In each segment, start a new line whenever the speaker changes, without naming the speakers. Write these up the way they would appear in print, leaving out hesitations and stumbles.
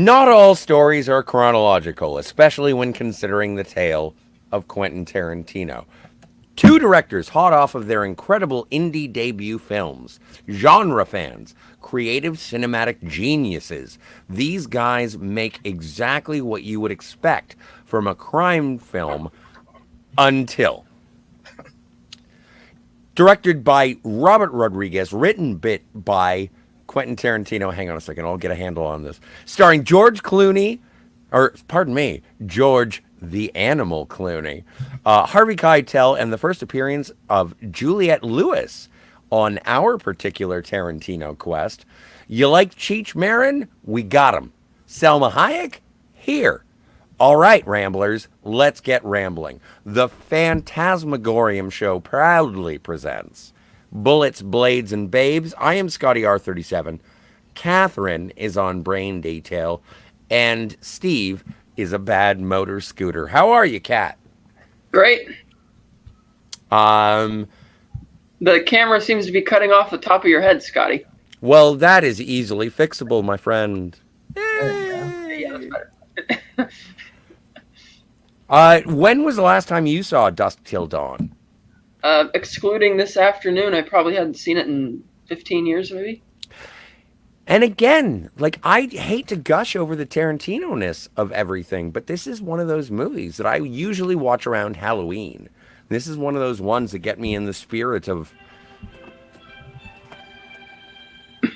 Not all stories are chronological, especially when considering the tale of Quentin Tarantino. Two directors hot off of their incredible indie debut films, genre fans, creative cinematic geniuses. These guys make exactly what you would expect from a crime film until. Directed by Robert Rodriguez, written bit by Quentin Tarantino. Hang on a second, I'll get a handle on this. Starring George Clooney, or pardon me, George the Animal Clooney, Harvey Keitel, and the first appearance of Juliette Lewis on our particular Tarantino quest. You like Cheech Marin? We got him. Selma Hayek? Here. All right, Ramblers, let's get rambling. The Fantasmagorium show proudly presents Bullets, Blades, and Babes. I am Scotty R37. Catherine is on brain detail, and Steve is a bad motor scooter. How are you, Cat?
Great.
Um,
The camera seems to be cutting off the top of your head, Scotty.
well, that is easily fixable, my friend.
Yeah, that's better.
When was the last time you saw Dusk Till Dawn?
Excluding this afternoon, I probably hadn't seen it in 15 years, maybe.
And again, like, I hate to gush over the Tarantino-ness of everything, but this is one of those movies that I usually watch around Halloween. This is one of those ones that get me in the spirit of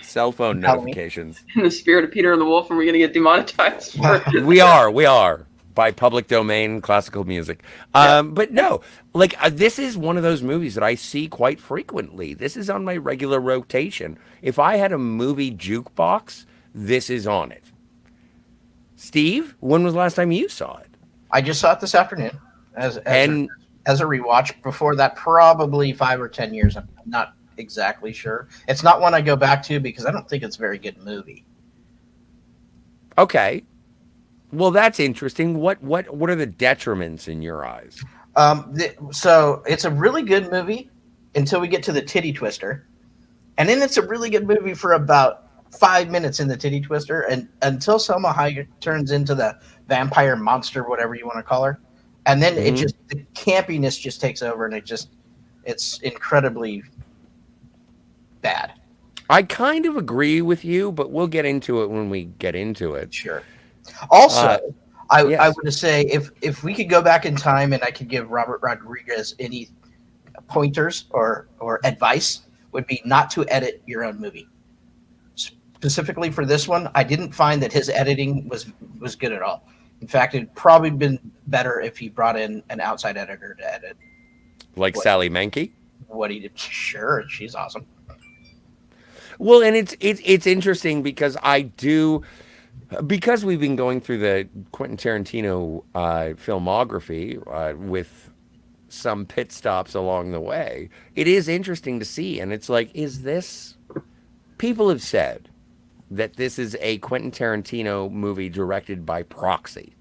cell phone notifications.
In the spirit of Peter and the Wolf, and we're going to get demonetized for
We are by public domain classical music. But no, like, this is one of those movies that I see quite frequently. This is on my regular rotation. If I had a movie jukebox, this is on it. Steve, when was the last time you saw it?
I just saw it this afternoon as
And
as a rewatch. Before that, probably 5 or 10 years. I'm not exactly sure. It's not one I go back to because I don't think it's a very good movie.
okay, well, that's interesting. What are the detriments in your eyes?
So it's a really good movie until we get to the titty twister, and then it's a really good movie for about 5 minutes in the titty twister, and until Selma Hayek turns into the vampire monster, whatever you want to call her, and then it just the campiness just takes over, and it's incredibly bad.
I kind of agree with you, but we'll get into it when we get into it.
Sure. Also, I
yes.
would say if we could go back in time and I could give Robert Rodriguez any pointers or advice, would be not to edit your own movie. Specifically for this one, I didn't find that his editing was good at all. In fact, it'd probably been better if he brought in an outside editor to edit.
Like Sally Menke?
What he did. Sure, she's awesome.
Well, and it's interesting because because we've been going through the Quentin Tarantino filmography with some pit stops along the way. It is interesting to see, and it's like, is this? People have said that this is a Quentin Tarantino movie directed by proxy.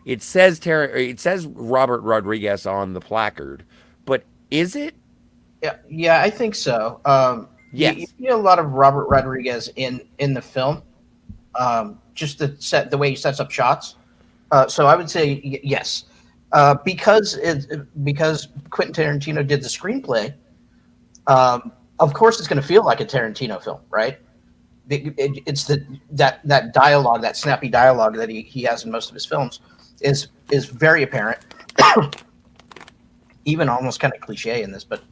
It says Robert Rodriguez on the placard, but is it?
Yeah, I think so.
Yes.
You see a lot of Robert Rodriguez in the film. Just the way he sets up shots. So I would say yes, because Quentin Tarantino did the screenplay. Of course, it's going to feel like a Tarantino film, right? It's that dialogue, that snappy dialogue that he has in most of his films is very apparent. Even almost kind of cliche in this, but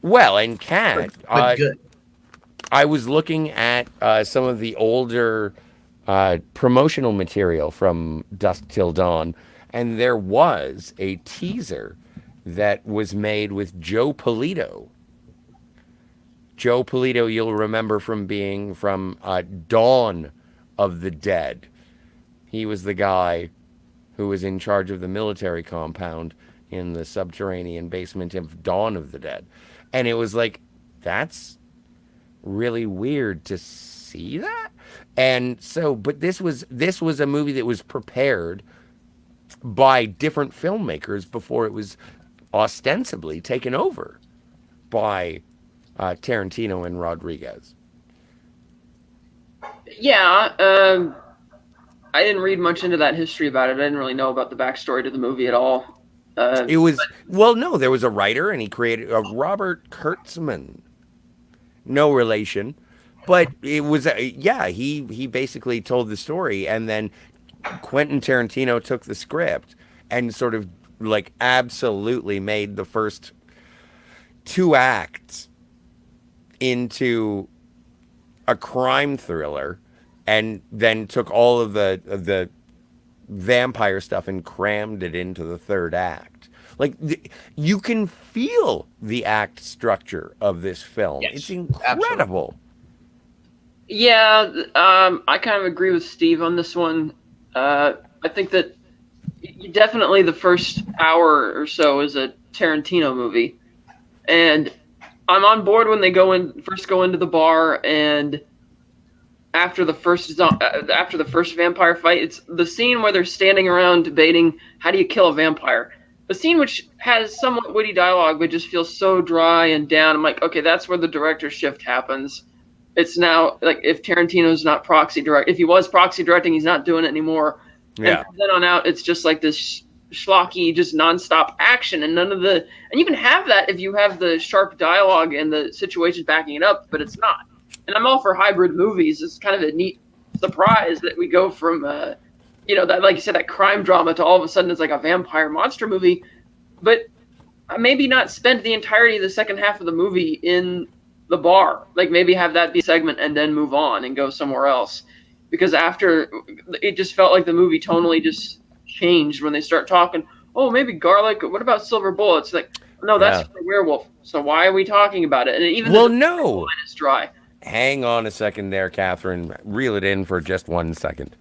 Well, and Cat,
but good.
I was looking at some of the older promotional material from Dusk Till Dawn, and there was a teaser that was made with Joe Polito. Joe Polito, you'll remember from being from Dawn of the Dead. He was the guy who was in charge of the military compound in the subterranean basement of Dawn of the Dead. And it was like, that's really weird to see that. And so, but this was a movie that was prepared by different filmmakers before it was ostensibly taken over by Tarantino and Rodriguez.
Yeah, I didn't read much into that history about it. I didn't really know about the backstory to the movie at all.
It was, well, no, there was a writer and he created Robert Kurtzman. No relation. But it was, yeah, he basically told the story, and then Quentin Tarantino took the script and sort of like absolutely made the first two acts into a crime thriller, and then took all of the vampire stuff and crammed it into the third act. Like you can feel the act structure of this film.
Yes,
It's incredible.
Yeah, I kind of agree with Steve on this one. I think that definitely the first hour or so is a Tarantino movie, and I'm on board when they first go into the bar, and after the first vampire fight, it's the scene where they're standing around debating how do you kill a vampire. A scene which has somewhat witty dialogue, but just feels so dry and down. I'm like, okay, that's where the director shift happens. It's now like if Tarantino's not proxy direct, if he was proxy directing, he's not doing it anymore.
Yeah.
And from then on out, it's just like this schlocky, just nonstop action, and and you can have that if you have the sharp dialogue and the situations backing it up, but it's not. And I'm all for hybrid movies. It's kind of a neat surprise that we go from, that, like you said, that crime drama to all of a sudden it's like a vampire monster movie, but maybe not spend the entirety of the second half of the movie in the bar. Like maybe have that be a segment and then move on and go somewhere else. Because after, it just felt like the movie tonally just changed when they start talking, oh, maybe garlic, what about silver bullets? Like, no, that's for werewolf. So why are we talking about it? And even
no.
Line is dry.
Hang on a second there, Catherine. Reel it in for just 1 second.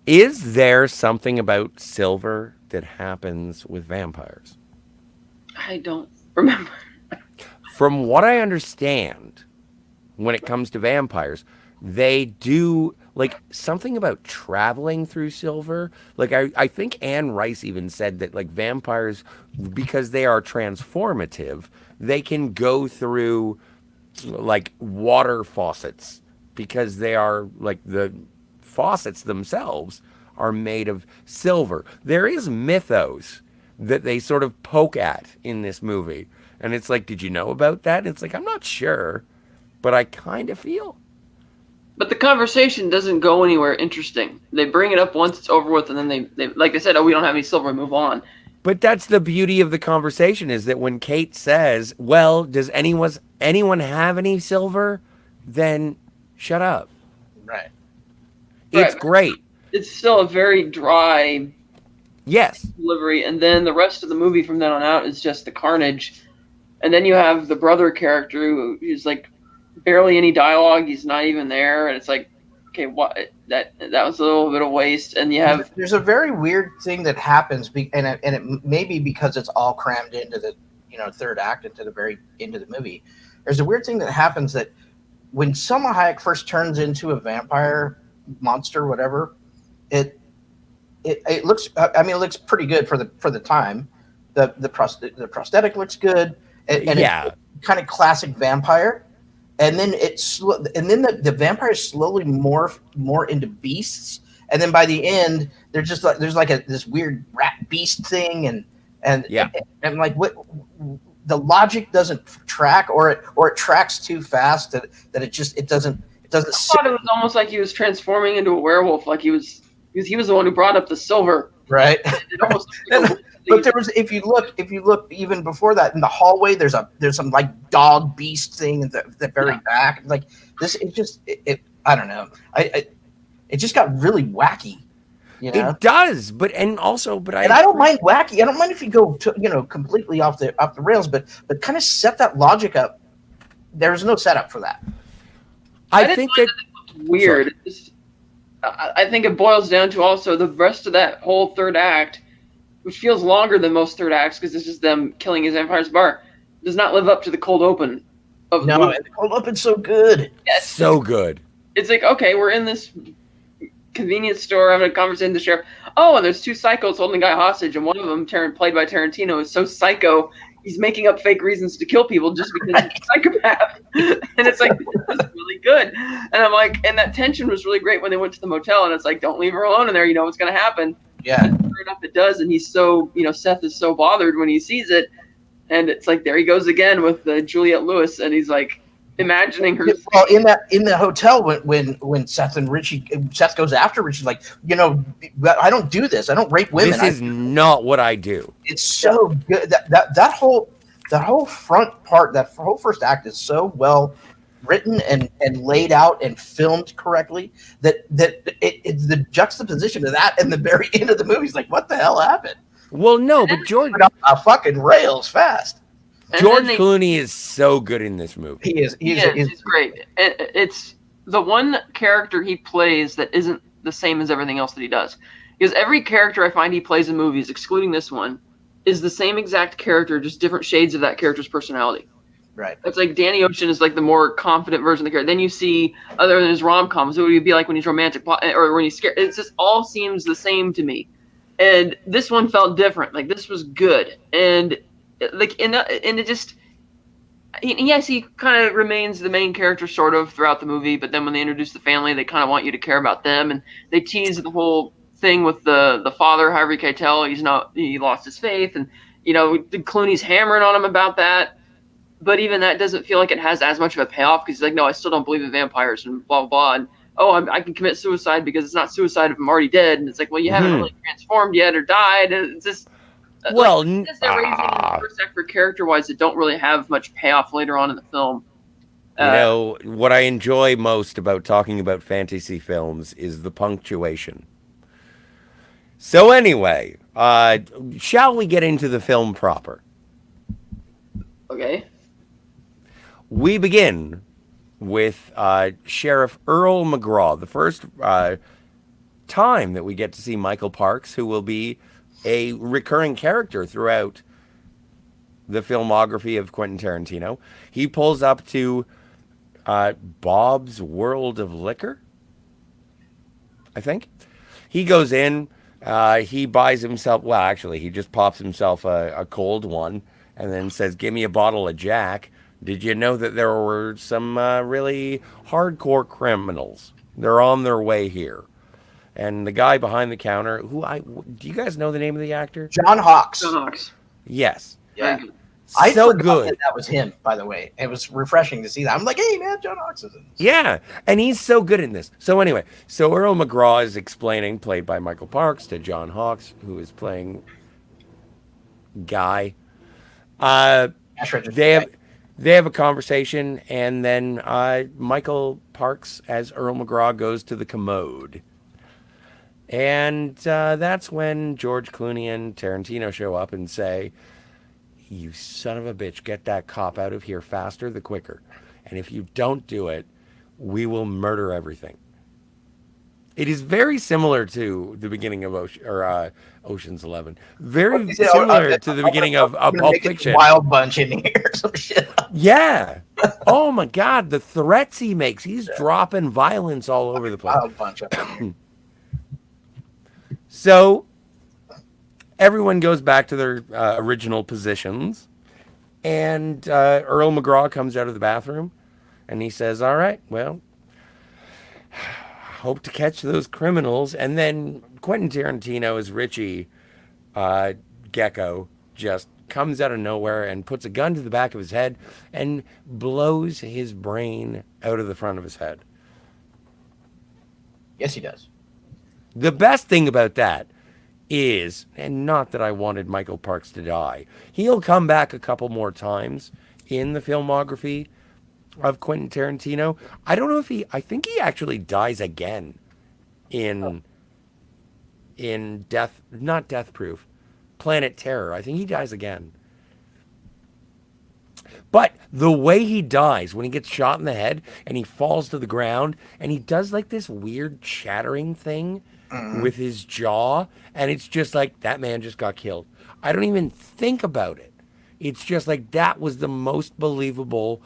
Is there something about silver that happens with vampires?
I don't remember.
From what I understand, when it comes to vampires, they do like something about traveling through silver. Like I think Anne Rice even said that like vampires, because they are transformative, they can go through like water faucets because they are like the faucets themselves are made of silver. There is mythos that they sort of poke at in this movie. And it's like, did you know about that? It's like, I'm not sure, but I kind of feel.
But the conversation doesn't go anywhere interesting. They bring it up once it's over with, and then they like they said, oh, we don't have any silver, move on.
But that's the beauty of the conversation, is that when Kate says, well, does anyone have any silver? Then shut up.
Right.
It's great.
It's still a very dry
Yes.
delivery, and then the rest of the movie from then on out is just the carnage. And then you have the brother character who's like barely any dialogue. He's not even there, and it's like, okay, what? That was a little bit of waste. And you have
there's a very weird thing that happens, and it may be because it's all crammed into the third act, into the very end of the movie. There's a weird thing that happens that when Selma Hayek first turns into a vampire monster, whatever, it looks. I mean, it looks pretty good for the time. The prosthetic looks good, and it's kind of classic vampire. And then the vampires slowly morph more into beasts, and then by the end, they're just like there's like this weird rat beast thing, and like what the logic doesn't track, or it tracks too fast that it doesn't.
I thought it was almost like he was transforming into a werewolf, like he was the one who brought up the silver.
Right.
It almost
but there was, if you look even before that in the hallway, there's some like dog beast thing at the very back. Like this, I don't know. It just got really wacky.
It does, but I
don't mind wacky. I don't mind if you go completely off the rails, but kind of set that logic up. There's no setup for that.
I think that
it weird. I think it boils down to also the rest of that whole third act, which feels longer than most third acts because it's just them killing his vampires bar, does not live up to the cold open of the movie.
The cold open's so good.
Yes.
So good.
It's like, okay, we're in this convenience store having a conversation with the sheriff. Oh, and there's two psychos holding a guy hostage, and one of them, played by Tarantino, is so psycho he's making up fake reasons to kill people just because he's a psychopath. And it's like, this is really good. And I'm like, and that tension was really great when they went to the motel, and it's like, don't leave her alone in there. You know what's going to happen.
Yeah.
And sure enough, it does. And he's so, Seth is so bothered when he sees it. And it's like, there he goes again with Juliette Lewis. And he's like, imagining her.
Well, in the hotel when Seth goes after Richie, like, I don't do this. I don't rape women.
This is not what I do.
It's so good that whole front part, that whole first act is so well written and laid out and filmed correctly that it's the juxtaposition of that and the very end of the movie is like, what the hell happened?
Well, no, but George
fucking rails fast.
George Clooney is so good in this movie.
He is.
He's great. It's the one character he plays that isn't the same as everything else that he does. Because every character I find he plays in movies, excluding this one, is the same exact character, just different shades of that character's personality.
Right.
It's like Danny Ocean is like the more confident version of the character. Then you see, other than his rom-coms, what would he be like when he's romantic or when he's scared? It just all seems the same to me. And this one felt different. Like, this was good. And it just, yes, he kind of remains the main character sort of throughout the movie, but then when they introduce the family, they kind of want you to care about them, and they tease the whole thing with the father, Harvey Keitel. He lost his faith, and Clooney's hammering on him about that, but even that doesn't feel like it has as much of a payoff, because he's like, no, I still don't believe in vampires, and blah blah blah, and I can commit suicide because it's not suicide if I'm already dead, and it's like, well, you haven't really transformed yet or died, and it's just.
Well,
they're raising the first actor character-wise that don't really have much payoff later on in the film.
What I enjoy most about talking about fantasy films is the punctuation. So anyway, shall we get into the film proper?
Okay.
We begin with Sheriff Earl McGraw, the first time that we get to see Michael Parks, who will be a recurring character throughout the filmography of Quentin Tarantino. He pulls up to Bob's World of Liquor, I think. He goes in, he buys himself, well, actually, he just pops himself a cold one and then says, give me a bottle of Jack. Did you know that there were some really hardcore criminals? They're on their way here. And the guy behind the counter, do you guys know the name of the actor?
John Hawkes.
John Hawkes.
Yes.
Yeah.
I so good.
That was him, by the way. It was refreshing to see that. I'm like, hey, man, John Hawkes is in this.
Yeah, and he's so good in this. So anyway, Earl McGraw is explaining, played by Michael Parks, to John Hawkes, who is playing Guy. They have a conversation, and then Michael Parks, as Earl McGraw, goes to the commode. And that's when George Clooney and Tarantino show up and say, you son of a bitch, get that cop out of here faster the quicker. And if you don't do it, we will murder everything. It is very similar to the beginning of Ocean's 11. Very similar to the beginning of Pulp Fiction.
Wild Bunch in here or some shit.
Yeah. Oh my God, the threats he makes. He's dropping violence all over the place.
Wild Bunch up in here.
So everyone goes back to their original positions, and Earl McGraw comes out of the bathroom, and he says, all right, well, hope to catch those criminals. And then Quentin Tarantino as Richie Gecko just comes out of nowhere and puts a gun to the back of his head and blows his brain out of the front of his head.
Yes, he does.
The best thing about that is, and not that I wanted Michael Parks to die, he'll come back a couple more times in the filmography of Quentin Tarantino. I don't know if I think he actually dies again in not Death Proof, Planet Terror. I think he dies again. But the way he dies, when he gets shot in the head and he falls to the ground and he does like this weird chattering thing with his jaw, and it's just like, that man just got killed. I don't even think about it. It's just like, that was the most believable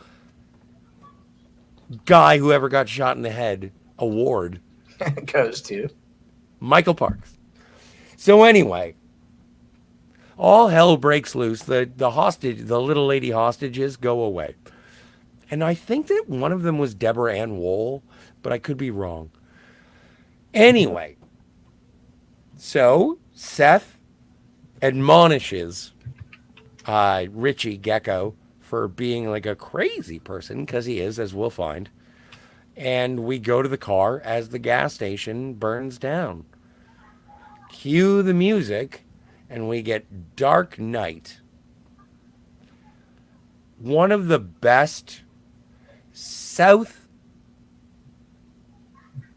guy who ever got shot in the head award.
Goes to
Michael Parks. So anyway, All hell breaks loose. The little lady hostages go away. And I think that one of them was Deborah Ann Wool, but I could be wrong. Anyway, so Seth admonishes Richie Gecko for being like a crazy person, because he is, as we'll find. And we go to the car as the gas station burns down. Cue the music, and we get Dark Knight. One of the best South,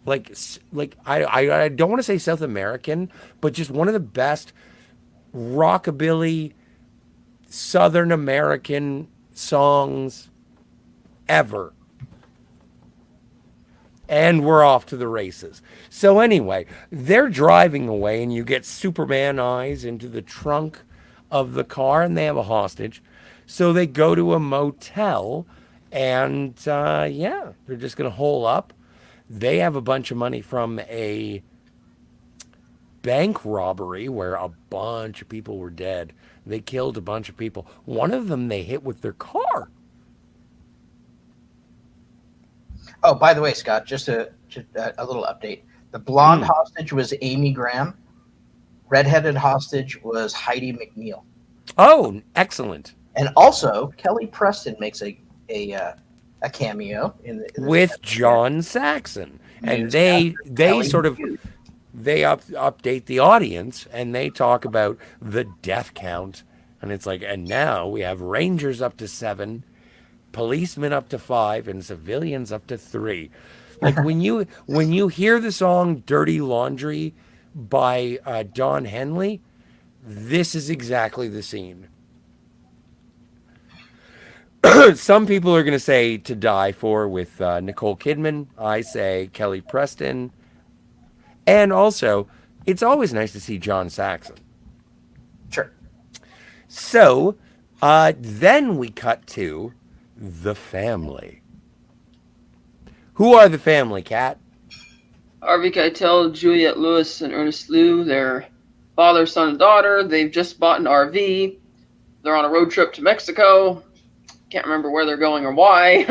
I don't want to say South American, but just one of the best rockabilly Southern American songs ever. And we're off to the races. So anyway, they're driving away, and you get Superman eyes into the trunk of the car, and they have a hostage. So they go to a motel, and they're just going to hole up. They have a bunch of money from a bank robbery where a bunch of people were dead. They killed a bunch of people. One of them they hit with their car.
Oh, by the way, Scott, just a little update. The blonde hostage was Amy Graham. Redheaded hostage was Heidi McNeil.
Oh, excellent.
And also, Kelly Preston makes a cameo in
with John Saxon, and they sort of update the audience, and they talk about the death count, and it's like, and now we have Rangers up to 7, policemen up to 5, and civilians up to 3. Like when you hear the song "Dirty Laundry" by Don Henley, this is exactly the scene. Some people are going to say "To Die For" with Nicole Kidman. I say Kelly Preston. And also, it's always nice to see John Saxon.
Sure.
So, then we cut to the family. Who are the family, Kat?
Harvey Keitel, Juliette Lewis, and Ernest Liu. Their father, son, and daughter. They've just bought an RV. They're on a road trip to Mexico. Can't remember where they're going or why.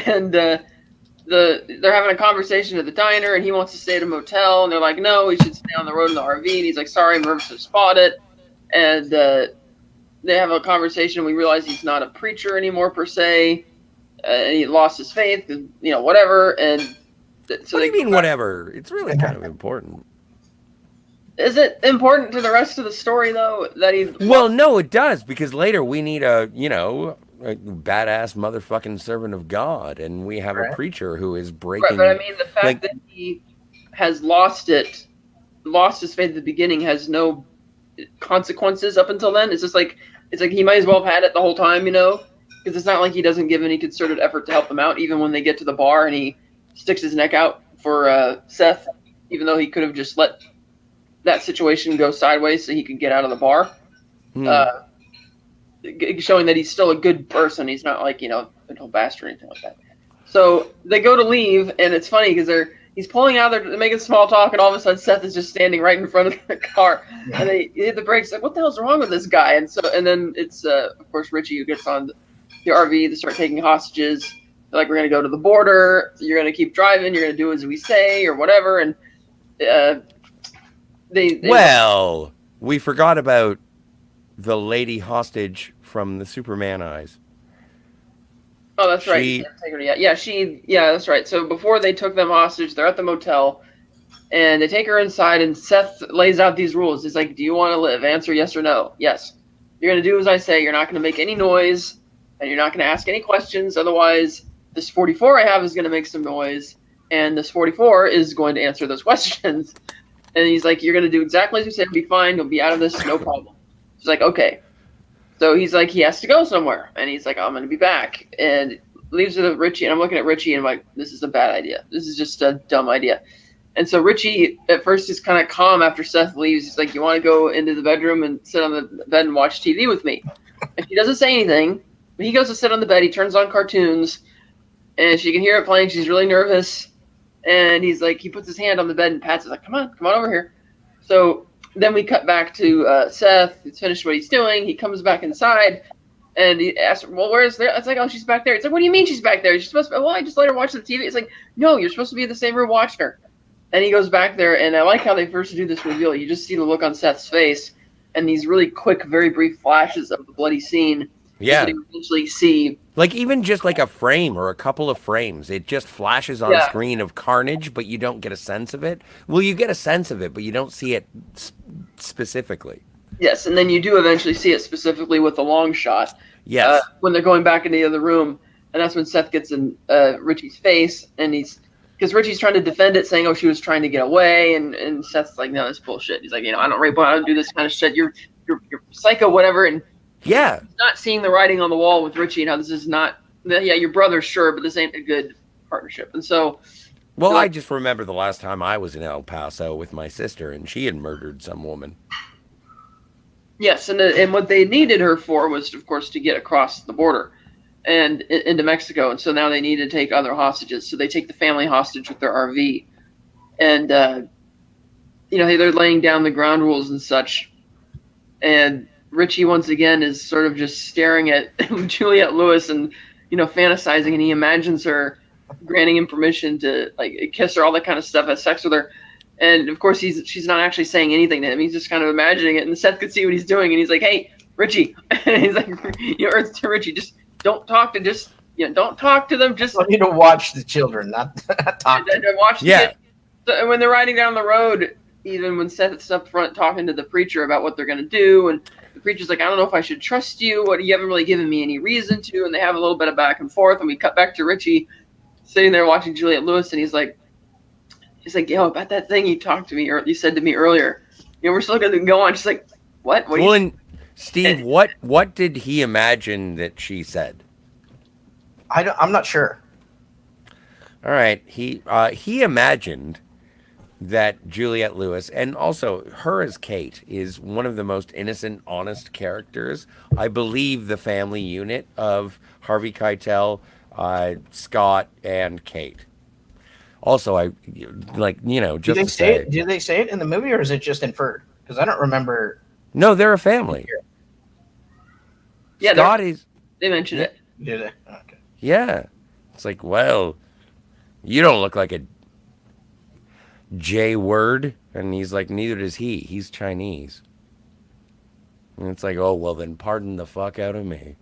and they're having a conversation at the diner, and he wants to stay at a motel, and they're like, no, he should stay on the road in the RV. And he's like, sorry, I'm nervous to spot it. And they have a conversation, and we realize he's not a preacher anymore per se. And he lost his faith, whatever. And so
what do you mean, whatever? It's really kind of important.
Is it important to the rest of the story, though, that he...
Well, no, it does, because later we need a badass motherfucking servant of God, and we have a preacher who is breaking...
Right, but I mean, the fact that he has lost his faith at the beginning has no consequences up until then. It's just like, he might as well have had it the whole time, because it's not like he doesn't give any concerted effort to help them out, even when they get to the bar and he sticks his neck out for Seth, even though he could have just let that situation go sideways so he could get out of the bar. Showing that he's still a good person. He's not like, a total bastard or anything like that. So they go to leave, and it's funny because he's pulling out, they're making small talk, and all of a sudden Seth is just standing right in front of the car. And they hit the brakes, like, what the hell's wrong with this guy? And then it's, of course, Richie who gets on the RV to start taking hostages. They're like, we're going to go to the border. You're going to keep driving. You're going to do as we say or whatever. And
we forgot about the lady hostage from the Superman eyes.
Oh, that's right. Yeah, that's right. So before they took them hostage, they're at the motel, and they take her inside, and Seth lays out these rules. He's like, do you want to live? Answer yes or no. Yes. You're going to do as I say. You're not going to make any noise, and you're not going to ask any questions. Otherwise, this 44 I have is going to make some noise, and this 44 is going to answer those questions. And he's like, you're going to do exactly as you said. Be fine. You'll be out of this. No problem. She's like, okay. So he's like, he has to go somewhere. And he's like, I'm going to be back. And leaves it with Richie. And I'm looking at Richie, and I'm like, this is a bad idea. This is just a dumb idea. And so Richie, at first, is kind of calm after Seth leaves. He's like, you want to go into the bedroom and sit on the bed and watch TV with me? And she doesn't say anything. But he goes to sit on the bed. He turns on cartoons. And she can hear it playing. She's really nervous. And he's like, he puts his hand on the bed and pats it, like, come on over here. So then we cut back to Seth. He's finished what he's doing. He comes back inside, and he asks, "Well, where's there?" It's like, "Oh, she's back there." It's like, "What do you mean she's back there? She's supposed to." Well, I just let her watch the TV. It's like, "No, you're supposed to be in the same room watching her." And he goes back there, and I like how they first do this reveal. You just see the look on Seth's face, and these really quick, very brief flashes of the bloody scene.
Yeah.
That you eventually see.
Like even just like a frame or a couple of frames, it just flashes on screen of carnage, but you don't get a sense of it. Well, you get a sense of it, but you don't see it specifically.
Yes, and then you do eventually see it specifically with the long shot.
Yes.
When they're going back into the other room, and that's when Seth gets in Richie's face, and because Richie's trying to defend it, saying, "Oh, she was trying to get away," and Seth's like, "No, that's bullshit." He's like, "I don't rape, I don't do this kind of shit. You're psycho, whatever." And
yeah,
not seeing the writing on the wall with Richie and how this is not, your brother, sure, but this ain't a good partnership. And so,
well, I just remember the last time I was in El Paso with my sister, and she had murdered some woman.
Yes, and what they needed her for was, of course, to get across the border and into Mexico. And so now they need to take other hostages. So they take the family hostage with their RV, and they're laying down the ground rules and such. And Richie once again is sort of just staring at Juliette Lewis and fantasizing, and he imagines her granting him permission to like kiss her, all that kind of stuff, have sex with her. And of course she's not actually saying anything to him. He's just kind of imagining it, and Seth could see what he's doing, and he's like, "Hey, Richie," and he's like, to Richie, just don't talk to don't talk to them. Just
I need to watch the children, not talk to them.
Watch the kids. So when they're riding down the road, even when Seth's up front talking to the preacher about what they're going to do, and the preacher's like, "I don't know if I should trust you. What, you haven't really given me any reason to." And they have a little bit of back and forth, and we cut back to Richie sitting there watching Juliette Lewis, and he's like, "Yo, about that thing you talked to me, or you said to me earlier, we're still going to go on." She's like, "What?"
Well, and Steve, what did he imagine that she said?
I'm not sure.
All right, he imagined that Juliette Lewis, and also her as Kate, is one of the most innocent, honest characters. I believe the family unit of Harvey Keitel, Scott, and Kate. Also, I like, just
do they say it in the movie, or is it just inferred? Because I don't remember.
No, they're a family.
Yeah,
Scott
they mentioned it.
Did they? Okay.
Yeah, it's like, well, you don't look like a J word, and he's like, neither does he. He's Chinese. And it's like, oh, well, then pardon the fuck out of me.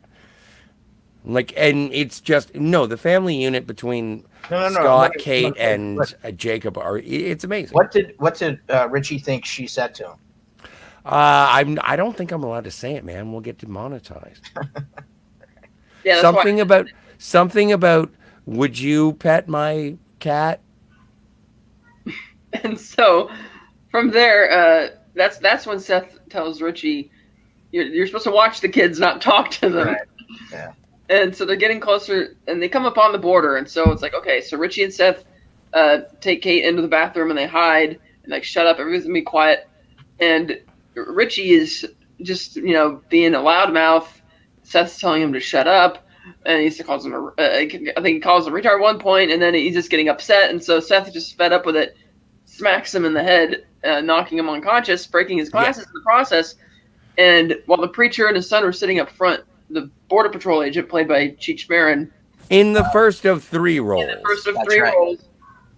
Like, and it's just the family unit betwin Scott, Kate, and Jacob it's amazing.
What did Richie think she said to him?
I don't think I'm allowed to say it, man. We'll get demonetized.
Yeah,
something about would you pet my cat?
And so from there, that's when Seth tells Richie, you're supposed to watch the kids, not talk to them.
Right. Yeah.
And so they're getting closer, and they come up on the border, and so it's like, okay, so Richie and Seth take Kate into the bathroom, and they hide, and like, shut up, everything's gonna be quiet. And Richie is just, being a loudmouth. Seth's telling him to shut up, and he calls him I think he calls him retard at one point, and then he's just getting upset, and so Seth just fed up with it, smacks him in the head, knocking him unconscious, breaking his glasses in the process. And while the preacher and his son were sitting up front, the Border Patrol agent, played by Cheech Marin,
in the first of three roles.
Roles,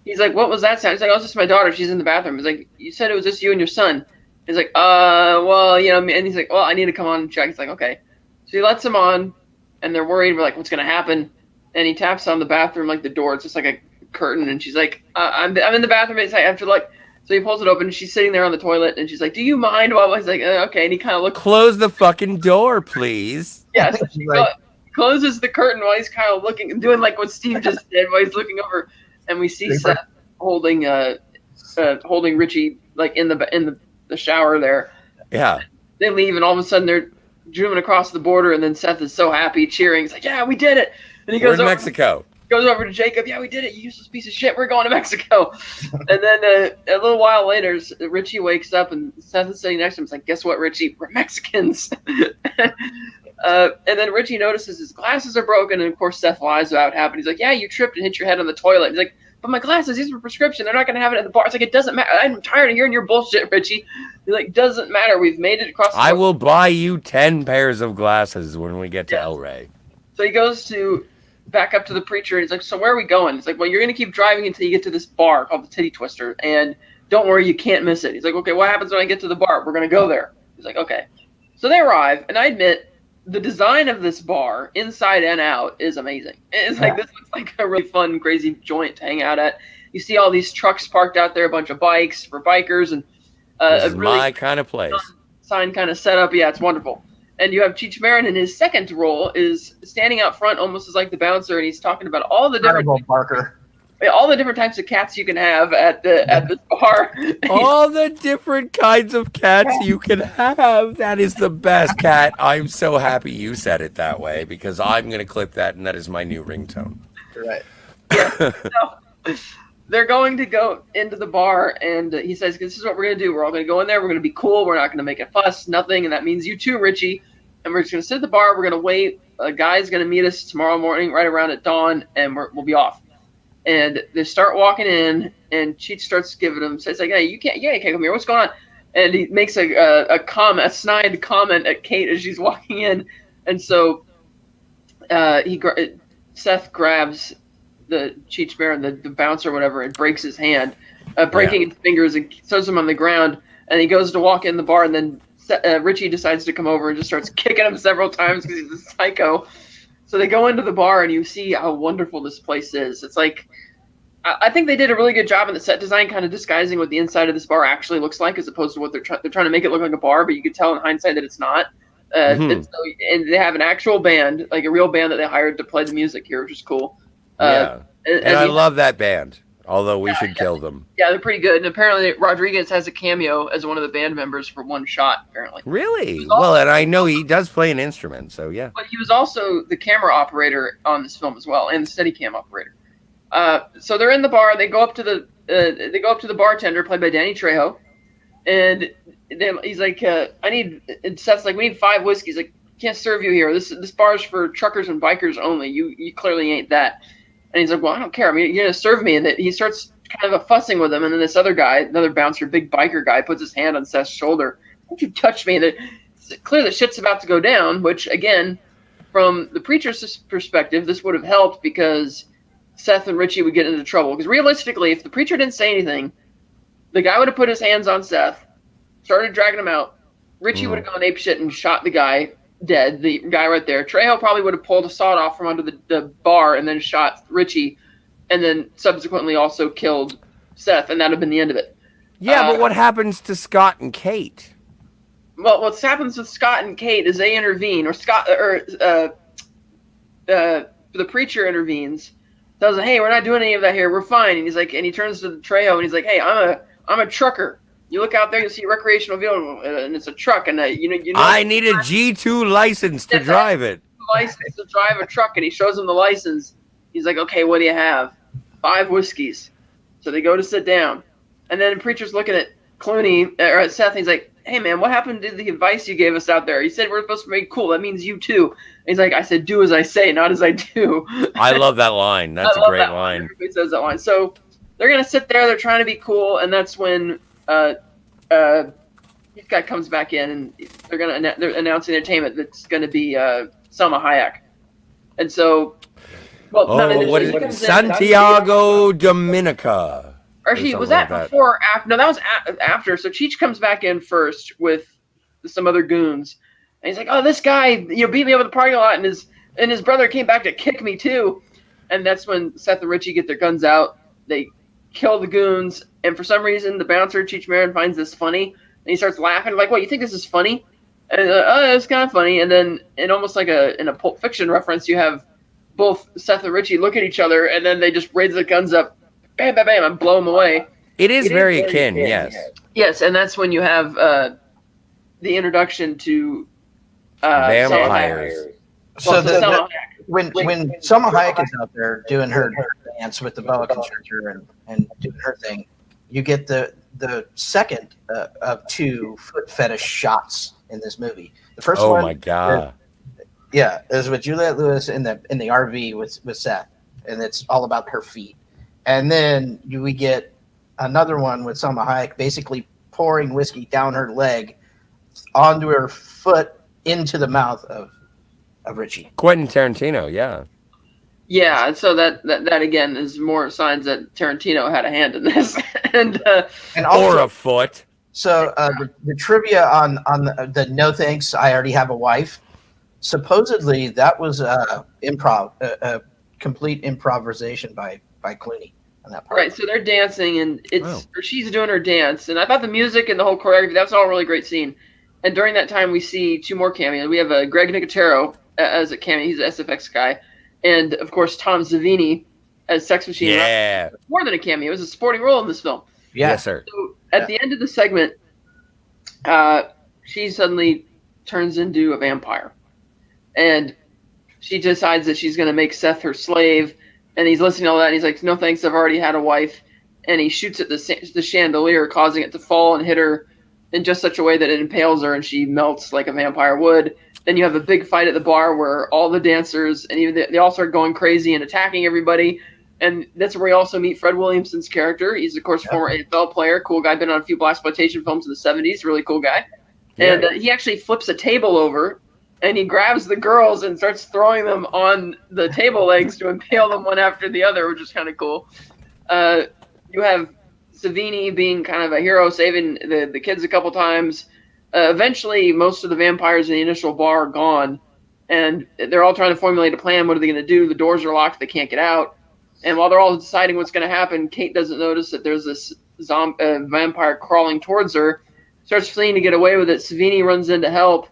he's like, "What was that sound?" He's like, "Oh, it's just my daughter. She's in the bathroom." He's like, "You said it was just you and your son." He's like, well, and he's like, "Well, I need to come on and check." He's like, "Okay." So he lets him on, and they're worried. We're like, "What's going to happen?" And he taps on the bathroom, like the door. It's just like a curtain, and she's like, I'm in the bathroom. It's like, after like, so he pulls it open, and she's sitting there on the toilet, and she's like, "Do you mind?" Well, he's like, "Okay." And he kind of looks.
Close the fucking door, please.
Yeah, so she closes the curtain while he's kind of looking, doing like what Steve just did while he's looking over, and we see Seth holding Richie like in the shower there.
Yeah.
They leave, and all of a sudden they're zooming across the border, and then Seth is so happy, cheering. He's like, "Yeah, we did it!" And he goes,
"We're in Mexico."
Goes over to Jacob. "Yeah, we did it. You useless piece of shit. We're going to Mexico." And then a little while later, Richie wakes up, and Seth is sitting next to him. He's like, "Guess what, Richie? We're Mexicans." And then Richie notices his glasses are broken, and of course Seth lies about what happened. He's like, "Yeah, you tripped and hit your head on the toilet." He's like, "But my glasses, these were prescription. They're not going to have it at the bar." It's like, "It doesn't matter. I'm tired of hearing your bullshit, Richie." He's like, doesn't matter. We've made it across the
I
board.
will buy you 10 pairs of glasses when we get to El Rey.
So he goes to back up to the preacher, and he's like, so where are we going? He's like, well, you're going to keep driving until you get to this bar called the Titty Twister, and don't worry, you can't miss it. He's like, okay, what happens when I get to the bar? We're going to go there. He's like, okay. So they arrive, and I admit, the design of this bar, inside and out, is amazing. It's like, this looks like a really fun, crazy joint to hang out at. You see all these trucks parked out there, a bunch of bikes for bikers, and
This
a
is
really
my kind of place.
sign kind of set up. Yeah, it's wonderful. And you have Cheech Marin in his second role is standing out front almost as like the bouncer, and he's talking about all the different
Barker.
all the different types of cats you can have at this bar.
All the different kinds of cats you can have. That is the best, Cat. I'm so happy you said it that way because I'm going to clip that, and that is my new ringtone.
Right.
So, they're going to go into the bar, and he says, this is what we're going to do. We're all going to go in there. We're going to be cool. We're not going to make a fuss, nothing. And that means you too, Richie. And we're just going to sit at the bar. We're going to wait. A guy's going to meet us tomorrow morning right around at dawn, and we'll be off. And they start walking in, and Cheech starts giving them, says like, hey, you can't come here. What's going on? And he makes a snide comment at Kate as she's walking in. And so Seth grabs the Cheech Marin, the bouncer or whatever, and breaks his hand, breaking his fingers and throws him on the ground. And he goes to walk in the bar, and then Richie decides to come over and just starts kicking him several times because he's a psycho. So they go into the bar, and you see how wonderful this place is. It's like, I think they did a really good job in the set design, kind of disguising what the inside of this bar actually looks like, as opposed to what they're trying to make it look like a bar, but you could tell in hindsight that it's not. And they have an actual band, like a real band that they hired to play the music here, which is cool. And
I love that band, although we should kill them.
Yeah, they're pretty good. And apparently Rodriguez has a cameo as one of the band members for one shot, apparently.
Really? Well, and I know he does play an instrument, so yeah.
But he was also the camera operator on this film as well, and the Steadicam operator. So they're in the bar. They go up to the bartender, played by Danny Trejo, and he's like, and Seth's like, we need 5 whiskeys. Like, can't serve you here. This bar's for truckers and bikers only. You clearly ain't that. And he's like, well, I don't care. I mean, you're gonna serve me. And he starts kind of fussing with him. And then this other guy, another bouncer, big biker guy, puts his hand on Seth's shoulder. Don't you touch me? And it's clear that shit's about to go down. Which again, from the preacher's perspective, this would have helped because Seth and Richie would get into trouble. Because realistically, if the preacher didn't say anything, the guy would have put his hands on Seth, started dragging him out. Richie would have gone apeshit and shot the guy dead, the guy right there. Trejo probably would have pulled a sawed off from under the bar and then shot Richie, and then subsequently also killed Seth, and that would have been the end of it.
Yeah, but what happens to Scott and Kate?
Well, what happens with Scott and Kate is they intervene, or the preacher intervenes. Tells him, hey, we're not doing any of that here. We're fine. And he's like, and he turns to Trejo and he's like, hey, I'm a trucker. You look out there, you'll see a recreational vehicle, and it's a truck. And you know.
I need a G2 license to drive it.
License to drive a truck, and he shows him the license. He's like, okay, what do you have? 5 whiskeys. So they go to sit down, and then the preacher's looking at Clooney or at Seth. And he's like, hey man, what happened to the advice you gave us out there? He said we're supposed to be cool. That means you too. And he's like, I said, do as I say, not as I do.
I love that line. That's a great line.
Everybody says that line. So they're gonna sit there. They're trying to be cool, and that's when this guy comes back in, and they're announcing entertainment that's gonna be Selma Hayek. And so, well,
what is it? Santiago Dominica.
Actually, was that before or after? No, that was after. So Cheech comes back in first with some other goons, and he's like, "Oh, this guy, beat me up in the parking lot, and his brother came back to kick me too." And that's when Seth and Richie get their guns out. They kill the goons, and for some reason, the bouncer Cheech Marin finds this funny, and he starts laughing, like, "What? You think this is funny?" And it's kind of funny. And then, in almost like in a Pulp Fiction reference, you have both Seth and Richie look at each other, and then they just raise their guns up. Bam, bam, bam, and blow them away.
It is very akin, yes.
Yes, and that's when you have the introduction to
vampires.
So when Selma Hayek is out there doing her dance with the boa constrictor and doing her thing, you get the second of 2 foot fetish shots in this movie. The first one,
my god,
is with Juliette Lewis in the RV with Seth, and it's all about her feet. And then we get another one with Selma Hayek basically pouring whiskey down her leg, onto her foot, into the mouth of Richie.
Quentin Tarantino, yeah.
Yeah, and so that again is more signs that Tarantino had a hand in this, and
And
Or
also,
a foot.
so the trivia on the no thanks, I already have a wife. Supposedly that was improv, complete improvisation by Clooney on that part.
right. So they're dancing, and
Wow.
or she's doing her dance, and I thought the music and the whole choreography, that was all a really great scene. And during that time, we see 2 more cameos. We have Greg Nicotero as a cameo; he's an SFX guy, and of course Tom Savini as Sex Machine.
Yeah.
More than a cameo; it was a supporting role in this film.
Yeah.
Yes, sir.
So at the end of the segment, she suddenly turns into a vampire, and she decides that she's going to make Seth her slave. And he's listening to all that, and he's like, "No thanks, I've already had a wife." And he shoots at the chandelier, causing it to fall and hit her in just such a way that it impales her, and she melts like a vampire would. Then you have a big fight at the bar where all the dancers and even they all start going crazy and attacking everybody. And that's where we also meet Fred Williamson's character. He's, of course, former AFL player, cool guy, been on a few blaxploitation films in the 70s, really cool guy. And he actually flips a table over, and he grabs the girls and starts throwing them on the table legs to impale them one after the other, which is kind of cool. You have Savini being kind of a hero, saving the kids a couple times. Eventually, most of the vampires in the initial bar are gone, and they're all trying to formulate a plan. What are they going to do? The doors are locked. They can't get out. And while they're all deciding what's going to happen, Kate doesn't notice that there's this vampire crawling towards her, starts fleeing to get away with it. Savini runs in to help,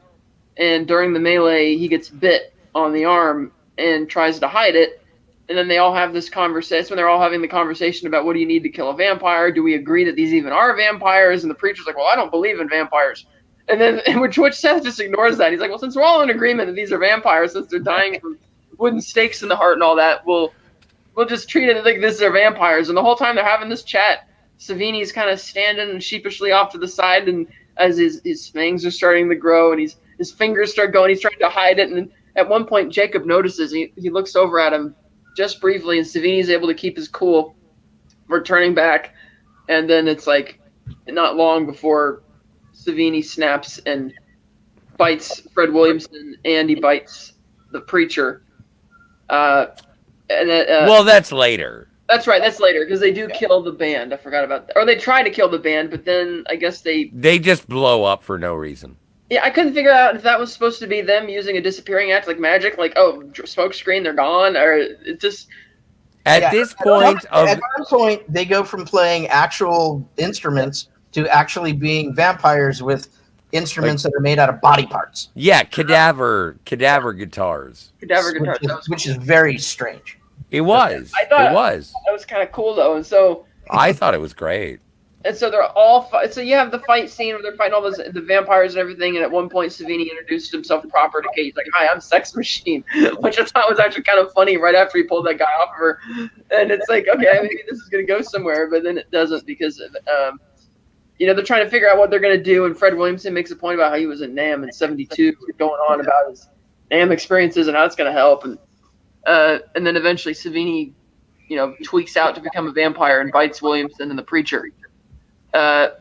and during the melee, he gets bit on the arm and tries to hide it. And then they all have this conversation. When they're all having the conversation about what do you need to kill a vampire? Do we agree that these even are vampires? And the preacher's like, well, I don't believe in vampires. And then, which Seth just ignores that. He's like, well, since we're all in agreement that these are vampires, since they're dying from wooden stakes in the heart and all that, we'll just treat it like these are vampires. And the whole time they're having this chat, Savini's kind of standing sheepishly off to the side, and as his fangs are starting to grow and his fingers start going, he's trying to hide it. And at one point, Jacob notices, he looks over at him just briefly, and Savini's able to keep his cool for turning back. And then it's like not long before Savini snaps and bites Fred Williamson, and he bites the preacher. Well,
that's later.
That's right. That's later, because they do kill the band. I forgot about that. Or they try to kill the band, but then I guess they
just blow up for no reason.
Yeah, I couldn't figure out if that was supposed to be them using a disappearing act like magic, like, oh, smoke screen, they're gone, or it just...
At this point...
At one point, they go from playing actual instruments to actually being vampires with instruments that are made out of body parts.
Yeah, cadaver guitars.
Cadaver guitars.
Which is very strange.
It was.
It was kind of cool, though, and so...
I thought it was great.
And so they're all so you have the fight scene where they're fighting all the vampires and everything, and at one point Savini introduced himself proper to Kate. He's like, "Hi, I'm Sex Machine," which I thought was actually kind of funny right after he pulled that guy off of her. And it's like, okay, maybe this is going to go somewhere, but then it doesn't, because they're trying to figure out what they're going to do, and Fred Williamson makes a point about how he was in NAMM in '72, going on about his NAMM experiences and how it's going to help, and then eventually Savini, tweaks out to become a vampire and bites Williamson and the preacher. And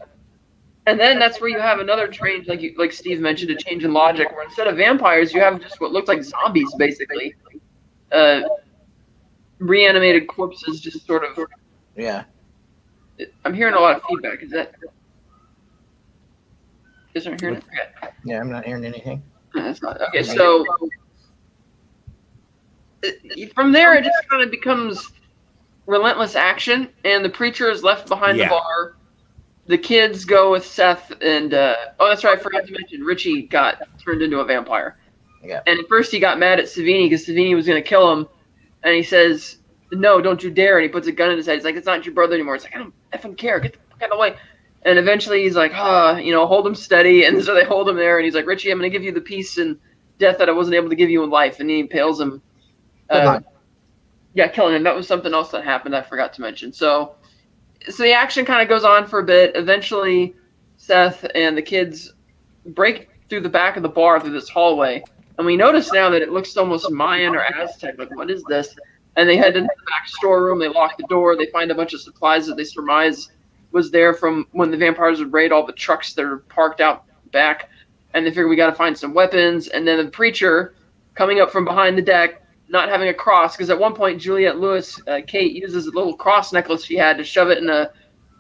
then that's where you have another change, like Steve mentioned, a change in logic, where instead of vampires, you have just what looked like zombies, basically. Reanimated corpses, just sort of.
Yeah.
I'm hearing a lot of feedback. Is that? Is I'm hearing it? Okay.
Yeah, I'm not hearing anything.
That's not okay. So from there, it just kind of becomes relentless action, and the preacher is left behind the bar. The kids go with Seth, and that's right, I forgot to mention, Richie got turned into a vampire.
Yeah.
And at first he got mad at Savini because Savini was going to kill him, and he says, "No, don't you dare!" And he puts a gun in his head. He's like, "It's not your brother anymore." It's like, "I don't effing care. Get the fuck out of the way." And eventually he's like, hold him steady. And so they hold him there, and he's like, "Richie, I'm going to give you the peace and death that I wasn't able to give you in life." And he impales him. Killing him. That was something else that happened I forgot to mention. So the action kind of goes on for a bit. Eventually, Seth and the kids break through the back of the bar through this hallway. And we notice now that it looks almost Mayan or Aztec. Like, what is this? And they head into the back storeroom. They lock the door. They find a bunch of supplies that they surmise was there from when the vampires would raid all the trucks that are parked out back, and they figured we got to find some weapons. And then the preacher coming up from behind the deck, not having a cross, because at one point Juliette Lewis, Kate, uses a little cross necklace she had to shove it in a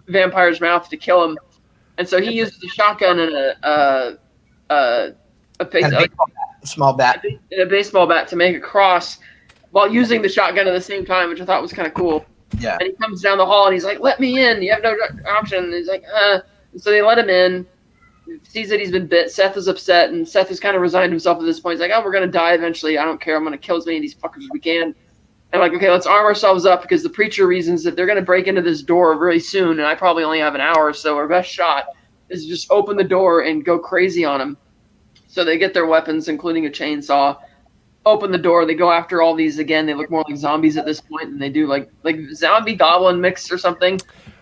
vampire's mouth to kill him, and so he uses a shotgun and a
small bat,
and a baseball bat to make a cross, while using the shotgun at the same time, which I thought was kind of cool.
Yeah.
And he comes down the hall and he's like, "Let me in. You have no option." And he's like, And so they let him in. Sees that he's been bit. Seth is upset, and Seth has kind of resigned himself at this point. He's like, "Oh, we're gonna die eventually. I don't care. I'm gonna kill as many of these fuckers as we can." And I'm like, "Okay, let's arm ourselves up because the preacher reasons that they're gonna break into this door really soon, and I probably only have an hour, so our best shot is just open the door and go crazy on him." So they get their weapons, including a chainsaw. Open the door. They go after all these again. They look more like zombies at this point than they do like zombie goblin mix or something.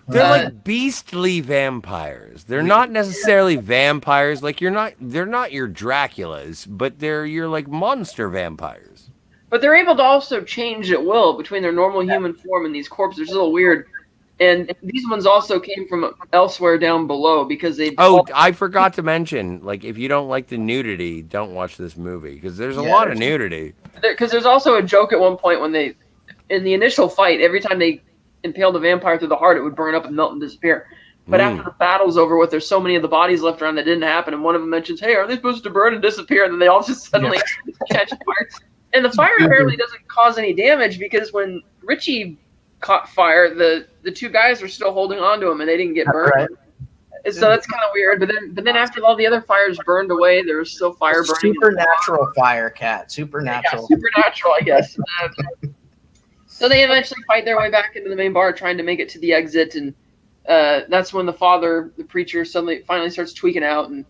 They're like beastly vampires. They're not necessarily vampires. Like they're not your Draculas, but they're your like monster vampires.
But they're able to also change at will between their normal human form and these corpses. It's a little weird. And these ones also came from elsewhere down below because they.
Oh, I forgot to mention, like, if you don't like the nudity, don't watch this movie because there's a lot of nudity.
Because there's also a joke at one point when they, in the initial fight, every time they impaled a vampire through the heart, it would burn up and melt and disappear. But after the battle's over with, there's so many of the bodies left around that didn't happen, and one of them mentions, "Hey, are they supposed to burn and disappear?" And then they all just suddenly catch fire. And the fire apparently doesn't cause any damage because when Richie caught fire, the two guys were still holding on to him and they didn't get burned. Right. So that's kind of weird. But then after all the other fires burned away, there was still fire burning.
Supernatural fire, Cat. Supernatural.
Yeah, supernatural, I guess. So they eventually fight their way back into the main bar, trying to make it to the exit, and that's when the preacher, finally starts tweaking out, and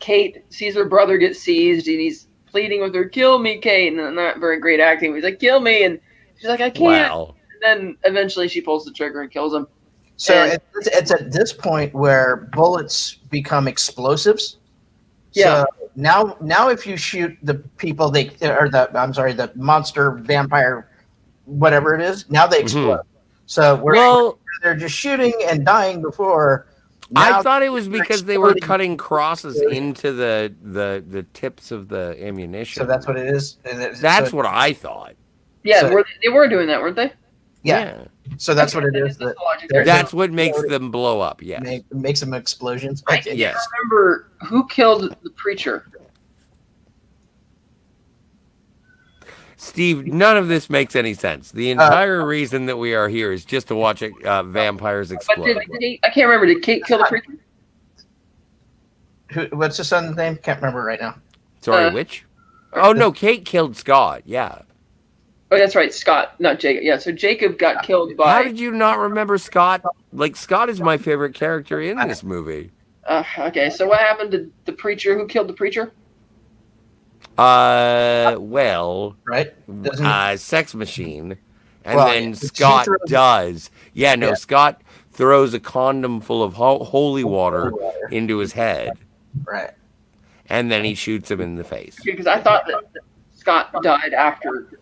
Kate sees her brother get seized, and he's pleading with her, "Kill me, Kate," and not very great acting. He's like, "Kill me," and she's like, "I can't."
Wow.
And then eventually she pulls the trigger and kills him.
So it's at this point where bullets become explosives.
Yeah.
So now if you shoot the people the monster vampire, whatever it is, now they explode. So they're just shooting and dying before.
I thought it was because they were cutting crosses into the tips of the ammunition.
So that's what it is.
That's what I thought.
Yeah, they were doing that, weren't they?
Yeah. So that's what it is.
That's what makes them blow up. Yeah.
Makes them explosions.
I can't remember who killed the preacher.
Steve, none of this makes any sense. The entire reason that we are here is just to watch vampires explode.
I can't remember. Did Kate kill the preacher?
What's the son's name? Can't remember right now.
Sorry, which? Oh, no, Kate killed Scott. Yeah.
Oh, that's right, Scott, not Jacob. Yeah, so Jacob got killed by...
How did you not remember Scott? Like, Scott is my favorite character in this movie.
Okay, so what happened to the preacher? Who killed the preacher?
Well...
Right?
Sex Machine. And then Scott does. Yeah, no, Scott throws a condom full of holy water into his head.
Right.
And then he shoots him in the face.
Because I thought that Scott died after...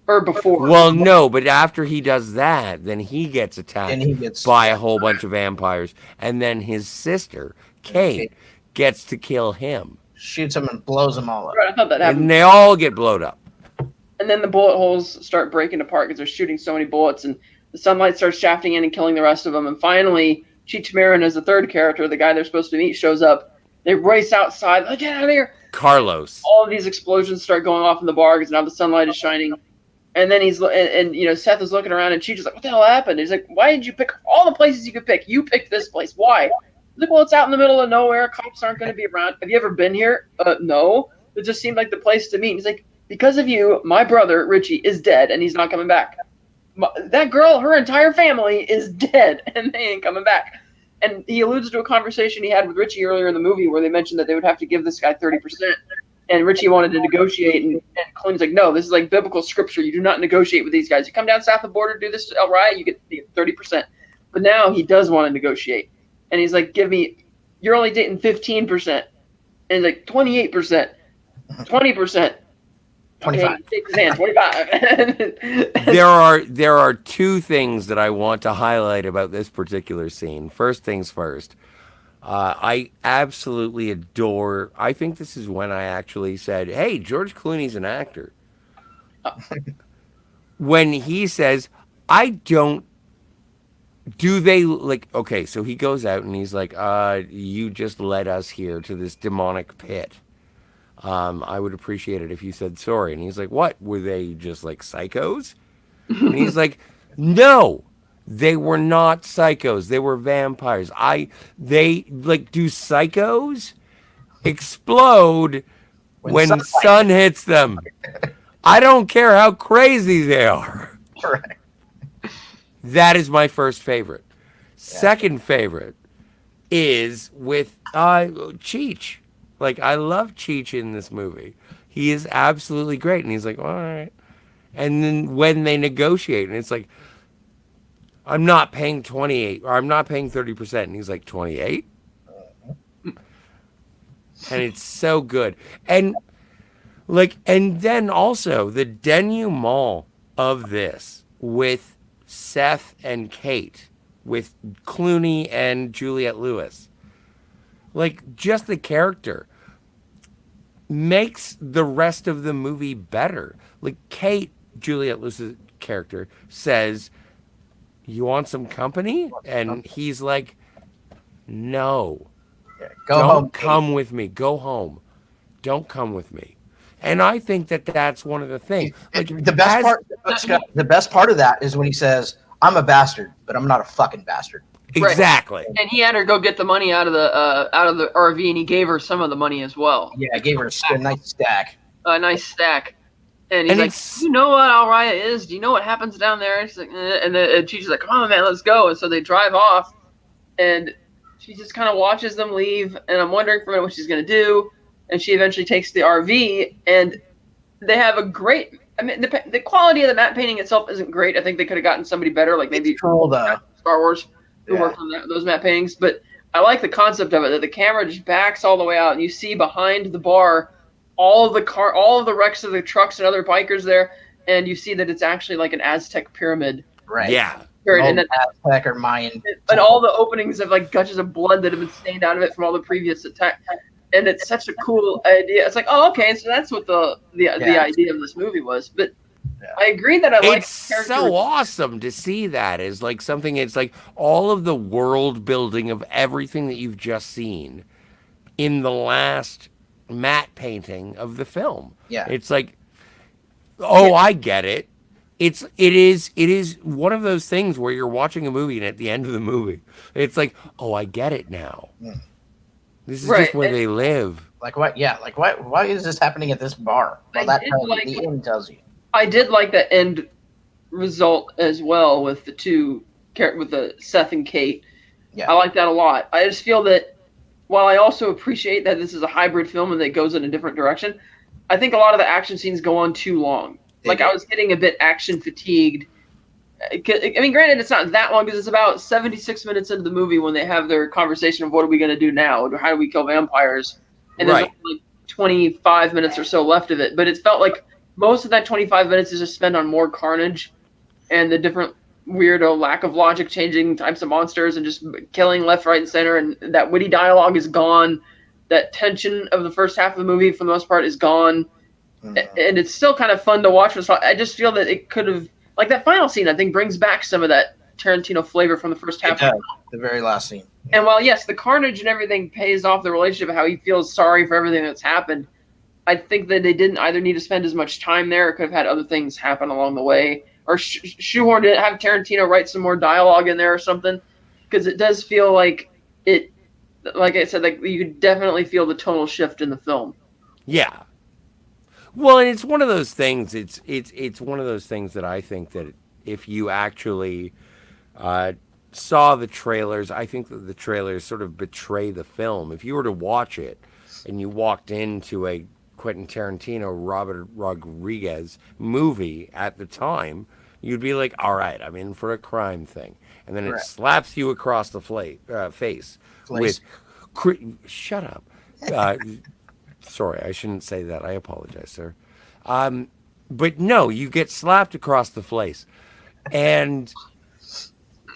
Or before.
Well, no, but after he does that, then he gets attacked by a whole bunch of vampires. And then his sister, Kate, gets to kill him.
Shoots him and blows them all up.
Right, I thought that happened.
And they all get blowed up.
And then the bullet holes start breaking apart because they're shooting so many bullets. And the sunlight starts shafting in and killing the rest of them. And finally, Cheech Marin, as the third character, the guy they're supposed to meet, shows up. They race outside. Like, get out of here.
Carlos.
All of these explosions start going off in the bar because now the sunlight is shining. And then Seth is looking around and Cheech is like, "What the hell happened?" He's like, "Why did you pick all the places you could pick? You picked this place. Why?" He's like, "Well, it's out in the middle of nowhere. Cops aren't going to be around. Have you ever been here?" No. It just seemed like the place to meet. And he's like, "Because of you, my brother, Richie, is dead and he's not coming back. That girl, her entire family is dead and they ain't coming back." And he alludes to a conversation he had with Richie earlier in the movie where they mentioned that they would have to give this guy 30%. And Richie wanted to negotiate, and Clint's like, "No, this is like biblical scripture. You do not negotiate with these guys. You come down south of the border, do this outright, you get 30%. But now he does want to negotiate. And he's like, you're only dating 15%. And he's like, 28%, 20%.
25.
Okay, shake his hand. 25.
There are two things that I want to highlight about this particular scene. First things first. I absolutely adore. I think this is when I actually said, "Hey, George Clooney's an actor." When he says, "I don't." Do they like? Okay, so he goes out and he's like, "You just led us here to this demonic pit. I would appreciate it if you said sorry." And he's like, "What? Were they just like psychos?" And he's like, "No, they were not psychos. They were vampires. They like, do psychos explode when sun hits them? I don't care how crazy they are."
Correct.
That is my first favorite. Second favorite is with Cheech. Like, I love Cheech in this movie. He is absolutely great. And he's like, all right. And then when they negotiate, and it's like, I'm not paying 28, or I'm not paying 30%. And he's like, 28? And it's so good. And then also the denouement of this with Seth and Kate, with Clooney and Juliette Lewis. Like, just the character makes the rest of the movie better. Like, Kate, Juliette Lewis's character, says, "You want some company?" And he's like, "No. Don't come with me. Go home. Don't come with me." And I think that that's one of the things. Like,
the best part of that is when he says, "I'm a bastard, but I'm not a fucking bastard."
Exactly.
Right. And he had her go get the money out of the RV, and he gave her some of the money as well.
Yeah, I gave her a nice stack.
A nice stack. And he's like, "Do you know what Al Raya is? Do you know what happens down there?" And she's like, and Cheech like, "Come on, man, let's go." And so they drive off, and she just kind of watches them leave, and I'm wondering for a minute what she's going to do. And she eventually takes the RV, and they have a great. I mean, the quality of the matte painting itself isn't great. I think they could have gotten somebody better, like maybe Star Wars, who worked on those matte paintings. But I like the concept of it, that the camera just backs all the way out, and you see behind the bar all of the wrecks of the trucks and other bikers there, and you see that it's actually like an Aztec pyramid.
Right.
Yeah.
And
Aztec or Mayan.
And all the openings have like gushes of blood that have been stained out of it from all the previous attacks. And it's such a cool idea. It's like, oh, okay, so that's what the idea of this movie was. But I agree that
it's so awesome to see that as like something. It's like all of the world building of everything that you've just seen in the last matte painting of the film.
Yeah,
it's like, oh, I get it. It is one of those things where you're watching a movie, and at the end of the movie, it's like, oh, I get it now.
Mm.
This is just where they live.
Like what? Yeah. Like why is this happening at this bar? Well, the end tells you.
I did like the end result as well with the Seth and Kate. Yeah. I like that a lot. I just feel that while I also appreciate that this is a hybrid film and that it goes in a different direction, I think a lot of the action scenes go on too long. Like, I was getting a bit action fatigued. I mean, granted, it's not that long because it's about 76 minutes into the movie when they have their conversation of what are we going to do now? How do we kill vampires? And there's only like 25 minutes or so left of it. But it felt like most of that 25 minutes is just spent on more carnage and the different weirdo lack of logic changing types of monsters and just killing left, right, and center. And that witty dialogue is gone. That tension of the first half of the movie, for the most part, is gone. Mm-hmm. And it's still kind of fun to watch. I just feel that it could have... Like, that final scene, I think, brings back some of that Tarantino flavor from the first half.
The very last scene.
And while, yes, the carnage and everything pays off the relationship, how he feels sorry for everything that's happened, I think that they didn't either need to spend as much time there or could have had other things happen along the way. Or shoehorned it, have Tarantino write some more dialogue in there or something. Because it does feel like it, like I said, like you could definitely feel the tonal shift in the film.
Yeah. Well, and it's one of those things. It's one of those things that I think that if you actually saw the trailers, I think that the trailers sort of betray the film. If you were to watch it and you walked into a Quentin Tarantino, Robert Rodriguez movie at the time, you'd be like, all right, I'm in for a crime thing. And then it slaps you across the face with, shut up. Sorry, I shouldn't say that. I apologize, sir. But no, you get slapped across the face, and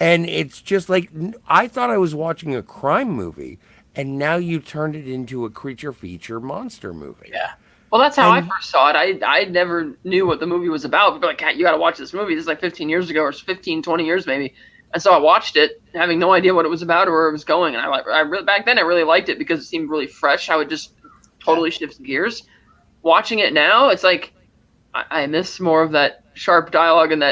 it's just like I thought I was watching a crime movie, and now you turned it into a creature feature monster movie.
Yeah.
Well, that's how I
And-
first saw it. I never knew what the movie was about. People were like, you got to watch this movie. This is like 15 years ago, or 15, 20 years maybe. And so I watched it, having no idea what it was about or where it was going. And back then I really liked it because it seemed really fresh. How it just totally shifts gears. Watching it now, it's like I miss more of that sharp dialogue and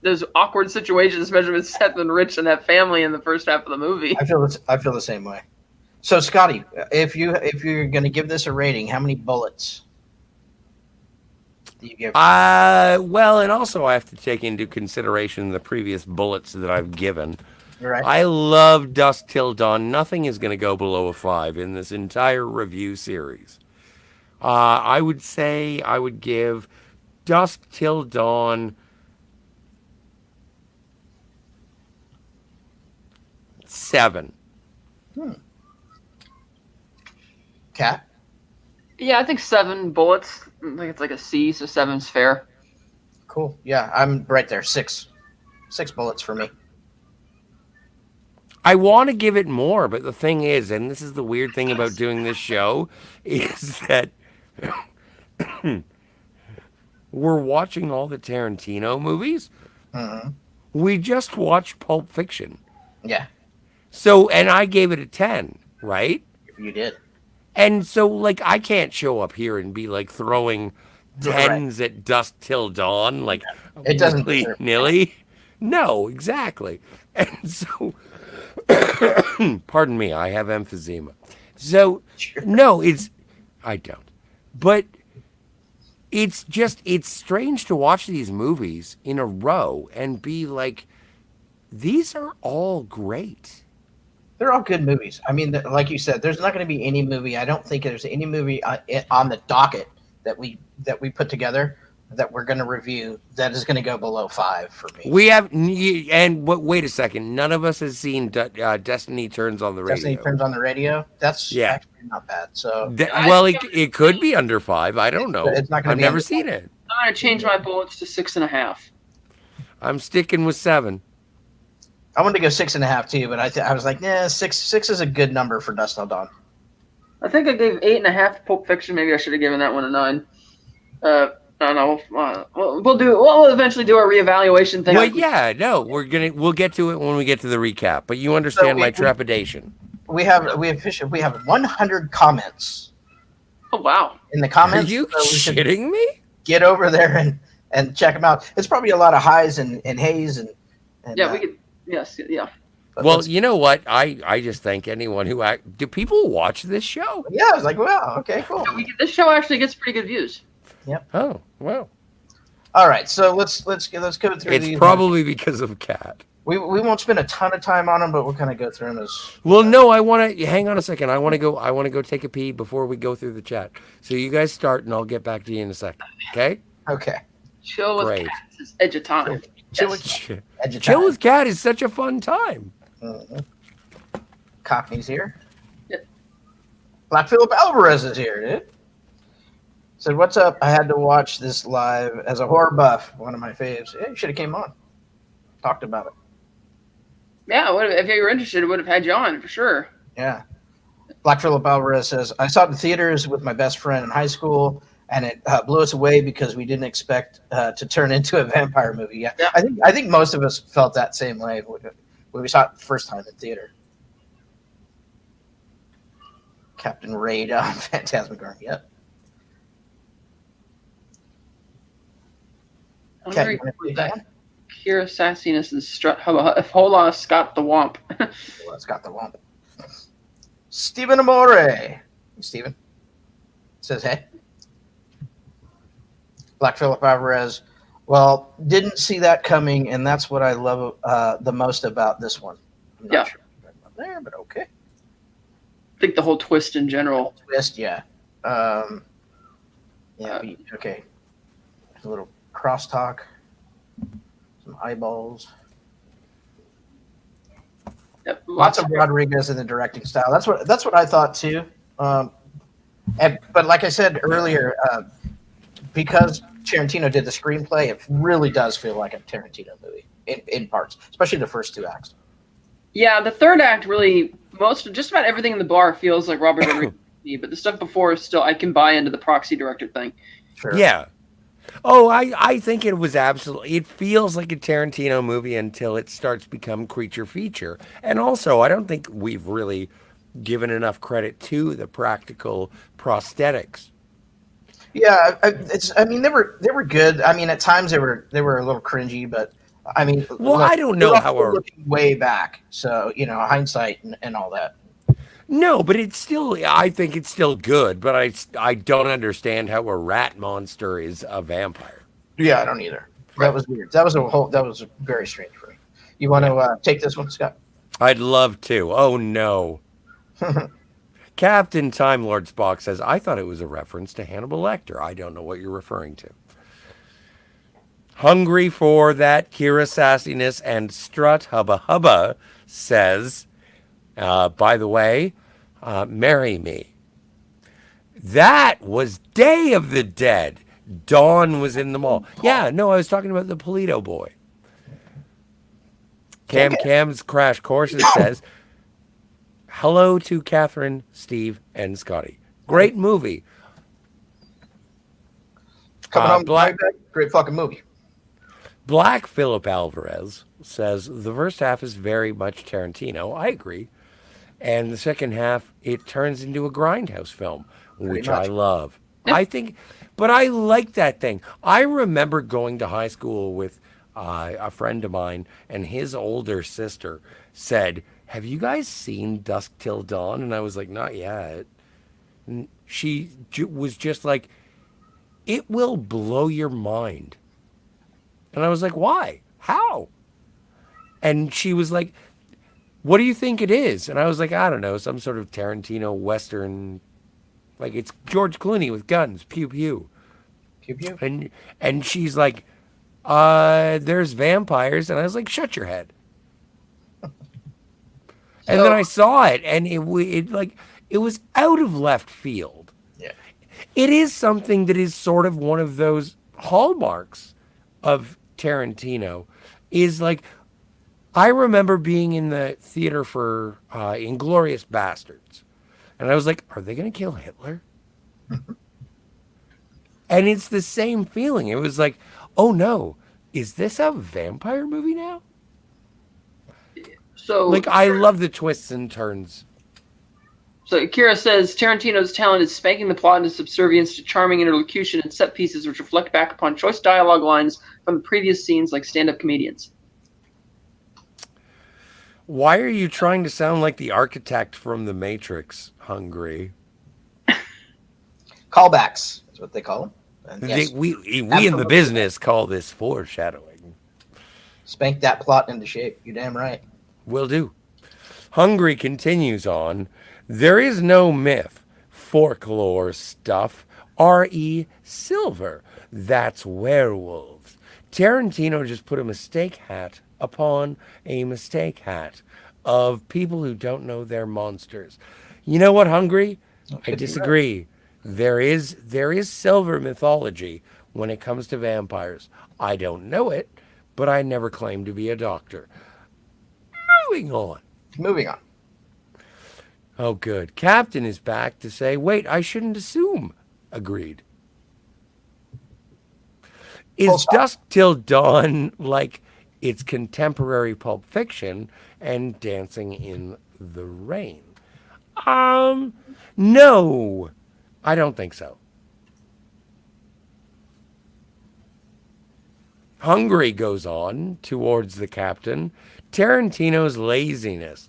those awkward situations, especially with Seth and Rich and that family in the first half of the movie.
I feel the same way. So, Scotty, if you're going to give this a rating, how many bullets do you give?
Well, and also I have to take into consideration the previous bullets that I've given.
Right.
I love Dusk Till Dawn. Nothing is going to go below a 5 in this entire review series. I would say I would give Dusk Till Dawn 7.
Cat?
Yeah, I think 7 bullets. I think it's like a C, so 7's fair.
Cool. Yeah, I'm right there. 6 bullets for me.
I want to give it more, but the thing is, and this is the weird thing about doing this show, is that we're watching all the Tarantino movies.
Mm-hmm.
We just watched Pulp Fiction.
Yeah,
So, and I gave it a 10, right?
you did.
And so, like, I can't show up here and be like throwing tens at Dusk Till Dawn, like,
It doesn't deserve
willy-nilly. No, exactly. And so, pardon me, I have emphysema. So, no, I don't. But it's strange to watch these movies in a row and be like, these are all great.
They're all good movies. I mean, like you said, there's not going to be any movie. I don't think there's any movie on the docket that we put together that we're going to review that is going to go below 5 for me.
We have, and wait a second, none of us has seen Destiny Turns on the Radio.
Destiny Turns on the Radio. That's
Yeah.
actually not bad. So
Well, it could be under 5. I don't know.
It's not gonna
Oh.
I've
be
never
under
seen it.
I'm going to change my bullets to 6.5.
I'm sticking with 7.
I wanted to go 6.5 too, but I was like, yeah, 6 is a good number for Dusk Till Dawn.
I think I gave 8.5 to Pulp Fiction. Maybe I should have given that one a 9. I don't know. We'll eventually do our reevaluation thing.
Well, yeah, no, we'll get to it when we get to the recap. But you understand my trepidation.
We have 100 comments
Oh wow.
in the
Are
comments.
you
so we should
shitting me?
get over there and check them out. It's probably a lot of highs and hays and
Yeah, we could. Yes, yeah.
but
Well,
let's-
you know what? I just thank anyone who do people watch this show?
yeah, I was like, wow, okay, cool.
This show actually gets pretty good views.
Oh, well.
All right, so let's go through
It's
these.
probably because of Cat.
We won't spend a ton of time on them, but we'll kind of go through them as.
Well, no, I want to hang on a second. I want to go take a pee before we go through the chat. So you guys start, and I'll get back to you in a second. Okay?
Okay.
Chill with
Great.
cats is edge of time.
Chill
Yes.
with edge of
Chill
time.
with Cat is such a fun time.
Mhm. Cockney's here.
Yep.
Black Phillip Alvarez is here, dude. Said, "What's up? I had to watch this live as a horror buff. One of my faves. Yeah, you should have came on, talked about it.
Yeah, if you were interested, it would have had you on for sure.
Yeah." Black Phillip Alvarez says, "I saw it in theaters with my best friend in high school, and it blew us away because we didn't expect to turn into a vampire movie." Yeah.
Yeah.
I think most of us felt that same way when we saw it the first time in theater. Captain Raid on Phantasmagorium. Yep.
I'm
Cat,
very
you wanna
cool with
take that
that.
one?
Pure sassiness and Hola Scott the Womp.
Well, it's got the lump. Stephen Amore. Hey, Stephen. Says, hey. Black Phillip Alvarez. Well, didn't see that coming, and that's what I love the most about this one. I'm not
Yeah.
sure what I'm there, but okay.
I think the whole twist in general.
Twist, yeah. Okay. A little crosstalk. Some eyeballs.
Yep,
Lots of Rodriguez in the directing style. That's what I thought too. But like I said earlier, because Tarantino did the screenplay, it really does feel like a Tarantino movie in parts, especially the first 2 acts.
Yeah, the third act really just about everything in the bar feels like Robert Rodriguez to me, but the stuff before is still I can buy into the proxy director thing.
Sure.
Yeah. Oh, I think it was absolutely. It feels like a Tarantino movie until it starts to become creature feature. And also, I don't think we've really given enough credit to the practical prosthetics.
Yeah, I mean, they were good. I mean, at times they were a little cringy, but I mean,
Well,
look,
I don't know
we're
how
also looking way back, so hindsight and all that.
No, but it's still. I think it's still good, but I don't understand how a rat monster is a vampire.
Yeah, I don't either. That was weird. That was very strange for me. You want to take this one, Scott?
I'd love to. Oh no. Captain Time Lord Spock says, I thought it was a reference to Hannibal Lecter. I don't know what you're referring to. Hungry for that Kira sassiness and strut hubba hubba says, by the way, marry me. That was Day of the Dead. Dawn was in the mall. Yeah, no, I was talking about the Polito boy. Cam's Crash Courses says, hello to Catherine, Steve, and Scotty. Great movie.
Coming home, great fucking movie.
Black Philip Alvarez says the first half is very much Tarantino. I agree. And the second half, it turns into a grindhouse film, which I love. I think, but I like that thing. I remember going to high school with a friend of mine, and his older sister said, have you guys seen Dusk Till Dawn? And I was like, not yet. And she was just like, it will blow your mind. And I was like, why? How? And she was like, what do you think it is? And I was like, I don't know, some sort of Tarantino Western, like it's George Clooney with guns, pew pew.
Pew pew.
And she's like, there's vampires. And I was like, shut your head. And then I saw it, and it was out of left field.
Yeah.
It is something that is sort of one of those hallmarks of Tarantino. Is like, I remember being in the theater for Inglourious Bastards, and I was like, are they going to kill Hitler? And it's the same feeling. It was like, oh no, is this a vampire movie now?
So,
like, I love the twists and turns.
So Kira says Tarantino's talent is spanking the plot into subservience to charming interlocution and set pieces which reflect back upon choice dialogue lines from the previous scenes like stand-up comedians.
Why are you trying to sound like the architect from The Matrix, Hungry?
Callbacks is what they call them. And yes,
we in the business call this foreshadowing.
Spank that plot into shape. You damn right.
Will do. Hungry continues on. There is no myth, folklore stuff. R.E. Silver. That's werewolves. Tarantino just put a mistake hat upon a mistake hat of people who don't know their monsters. You know what, Hungry? I disagree. There is silver mythology when it comes to vampires. I don't know it, but I never claimed to be a doctor. Moving on. Oh, good. Captain is back to say, wait, I shouldn't assume. Agreed. Is Dusk Till Dawn like its contemporary Pulp Fiction and Dancing in the Rain? No, I don't think so. Hungry goes on towards the captain. Tarantino's laziness.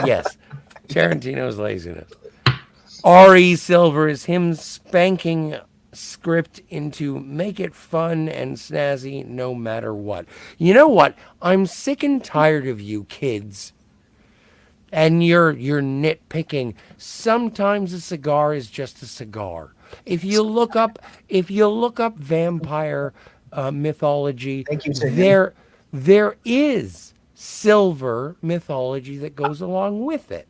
Yes, Tarantino's laziness. R.E. Silver is him spanking script into make it fun and snazzy no matter what. You know what? I'm sick and tired of you kids. And you're nitpicking. Sometimes a cigar is just a cigar. If you look up vampire mythology, there is silver mythology that goes along with it.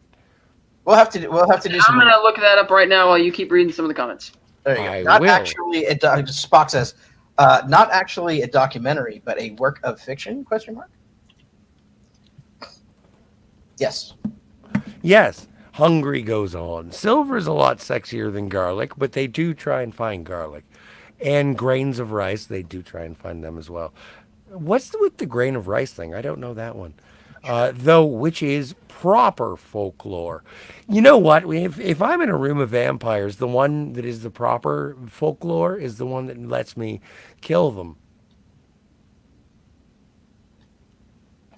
We'll have to do some.
I'm gonna look that up right now while you keep reading some of the comments.
There you go.
I
Not
will.
actually. Spock says, not actually a documentary, but a work of fiction? Question mark. Yes.
Yes. Hungry goes on. Silver's a lot sexier than garlic, but they do try and find garlic. And grains of rice, they do try and find them as well. What's with the grain of rice thing? I don't know that one. Though, which is proper folklore. You know what? If I'm in a room of vampires, the one that is the proper folklore is the one that lets me kill them.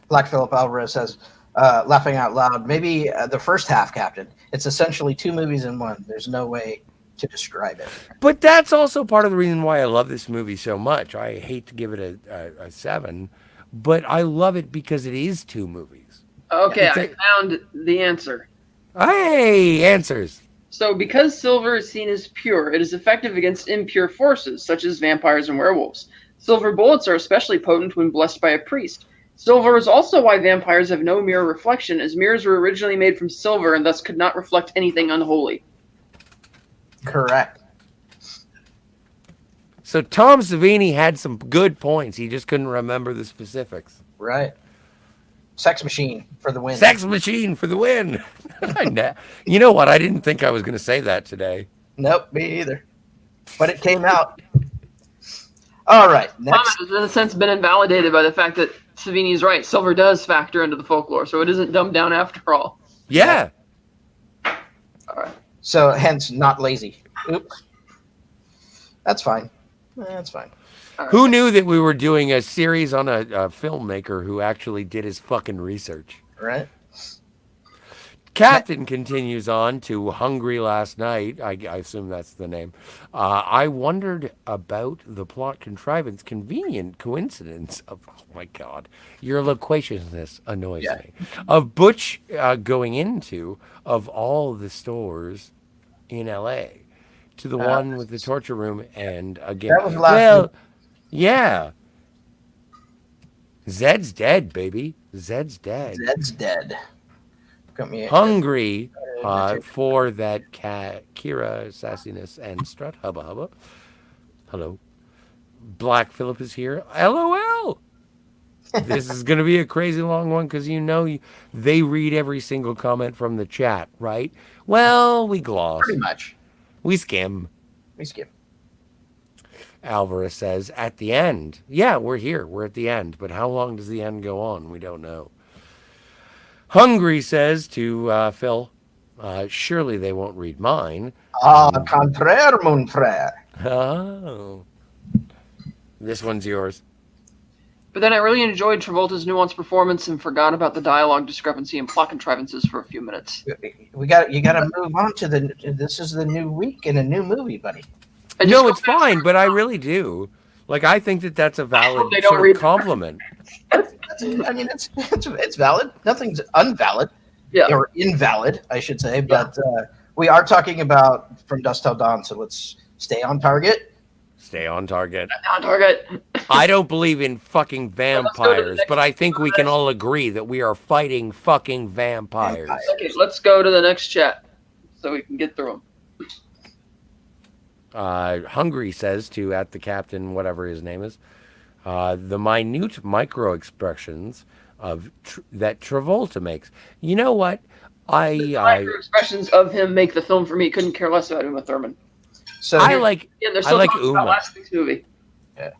Black Philip Alvarez says, laughing out loud, maybe the first half, Captain. It's essentially 2 movies in one. There's no way to describe it.
But that's also part of the reason why I love this movie so much. I hate to give it a 7, but I love it because it is 2 movies.
Okay, I found the answer.
Hey, answers.
So, because silver is seen as pure, it is effective against impure forces, such as vampires and werewolves. Silver bullets are especially potent when blessed by a priest. Silver is also why vampires have no mirror reflection, as mirrors were originally made from silver and thus could not reflect anything unholy.
Correct.
So Tom Savini had some good points. He just couldn't remember the specifics.
Right. Sex machine for the win.
Sex machine for the win. You know what? I didn't think I was going to say that today.
Nope, me either. But it came out. All right. Next.
Comment has, in a sense, been invalidated by the fact that Savini's right. Silver does factor into the folklore, so it isn't dumbed down after all.
Yeah.
All right.
So, hence, not lazy. Oops. That's fine. That's fine.
All right.
Who knew that we were doing a series on a filmmaker who actually did his fucking research?
Right.
Captain continues on to Hungry Last Night. I assume that's the name. I wondered about the plot contrivance. Convenient coincidence of, oh my God, your loquaciousness annoys me. Of Butch going into, of all the stores in L.A., to the one with the torture room. And again,
That was the last movie.
yeah. Zed's dead, baby. Zed's dead.
Zed's dead. Got me
Hungry for that Kira sassiness and strut hubba hubba. Hello. Black Phillip is here. LOL. This is going to be a crazy long one because they read every single comment from the chat, right? Well, we gloss.
Pretty much.
We skim.
We skip.
Alvarez says, at the end. Yeah, we're here. We're at the end. But how long does the end go on? We don't know. Hungry says to Phil, surely they won't read mine.
Contraire, mon frère.
Oh. This one's yours.
But then I really enjoyed Travolta's nuanced performance and forgot about the dialogue discrepancy and plot contrivances for a few minutes.
You got to move on to this is the new week and a new movie, buddy.
No, it's fine, but I really do. Like, I think that's a valid sort of compliment.
I mean, it's valid. Nothing's unvalid, or invalid, I should say. But we are talking about From Dusk Till Dawn, so let's stay on target.
Stay on target.
On target.
I don't believe in fucking vampires, but I think we can all agree that we are fighting fucking vampires.
Okay, let's go to the next chat so we can get through them.
Hungry says to at the captain, whatever his name is, the minute micro expressions of that Travolta makes. You know what?
The micro expressions of him make the film for me. Couldn't care less about Uma Thurman.
So
I like Uma.
Last week's movie.
Yeah.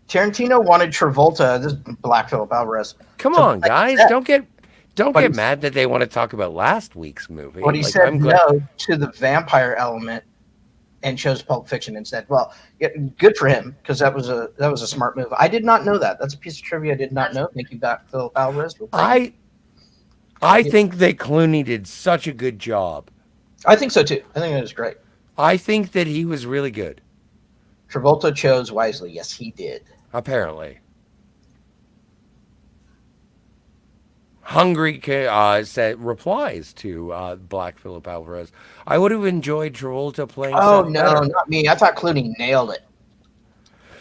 Tarantino wanted Travolta. This is Black Phillip Alvarez.
Come on, guys! Don't get mad that they want to talk about last week's movie.
But he said no to the vampire element and chose Pulp Fiction instead. Well, good for him because that was a smart move. I did not know that. That's a piece of trivia I did not know. Thank you, Black Phillip Alvarez.
I think that Clooney did such a good job.
I think so too. I think it was great.
I think that he was really good.
Travolta chose wisely. Yes, he did.
Apparently. Hungry replies to Black Phillip Alvarez. I would have enjoyed Travolta playing.
Oh no, not me. I thought Clooney nailed it.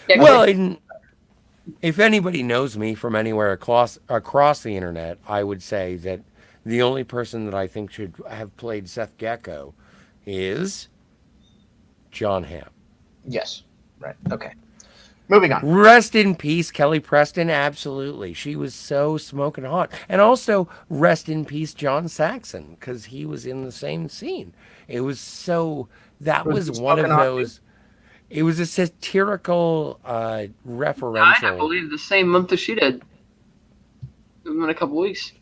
Yeah,
well, if anybody knows me from anywhere across the internet, I would say that The only person that I think should have played Seth Gecko is John Hamm.
Yes. Right. Okay. Moving on.
Rest in peace, Kelly Preston. Absolutely. She was so smoking hot. And also, rest in peace, John Saxon, because he was in the same scene. It was so, that was
he
one of
smoking hot,
those, it was a satirical,
I
referential.
believe the same month as she did. In a couple weeks.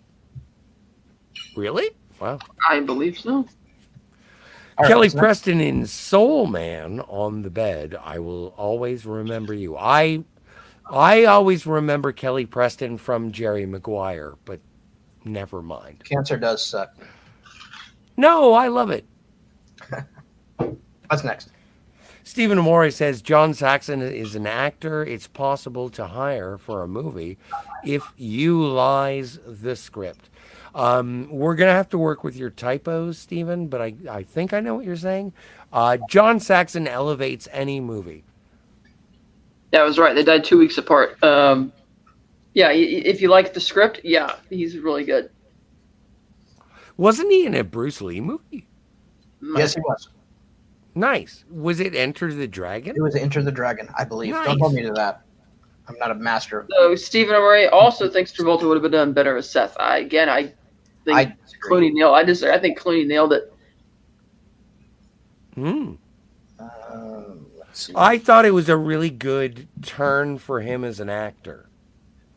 Really? Wow.
I believe so.
All right,
Kelly
what's next?
Preston in Soul Man on the bed. I will always remember you. I always remember Kelly Preston from Jerry Maguire, but never mind.
Cancer does suck.
No, I love it.
What's next?
Stephen Amore says John Saxon is an actor it's possible to hire for a movie if you lies the script. We're going to have to work with your typos, Stephen, but I think I know what you're saying. John Saxon elevates any movie.
That was right. They died 2 weeks apart. Yeah, if you like the script, yeah, he's really good.
Wasn't he in a Bruce Lee movie?
Yes, he was.
Nice. Was it Enter the Dragon?
It was Enter the Dragon, I believe.
Nice.
Don't hold me to that. I'm not a master of.
So Stephen Amore also thinks Travolta would have been done better as Seth. I think
I disagree.
Clooney nailed. I think Clooney nailed it.
Let's see.
I thought it was a really good turn for him as an actor.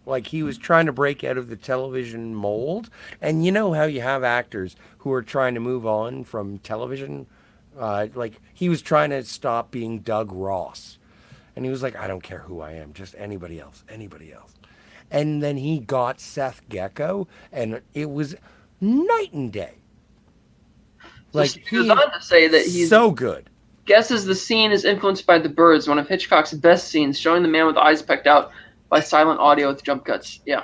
Like he was trying to break out of the television mold. And you know how you have actors who are trying to move on from television? Like he was trying to stop being Doug Ross. And he was like, I don't care who I am, just anybody else. And then he got Seth Gecko, and it was night and day. Like
He goes on to say that he's
so good.
guesses the scene is influenced by The Birds, one of Hitchcock's best scenes, showing the man with eyes pecked out by silent audio with jump cuts. Yeah.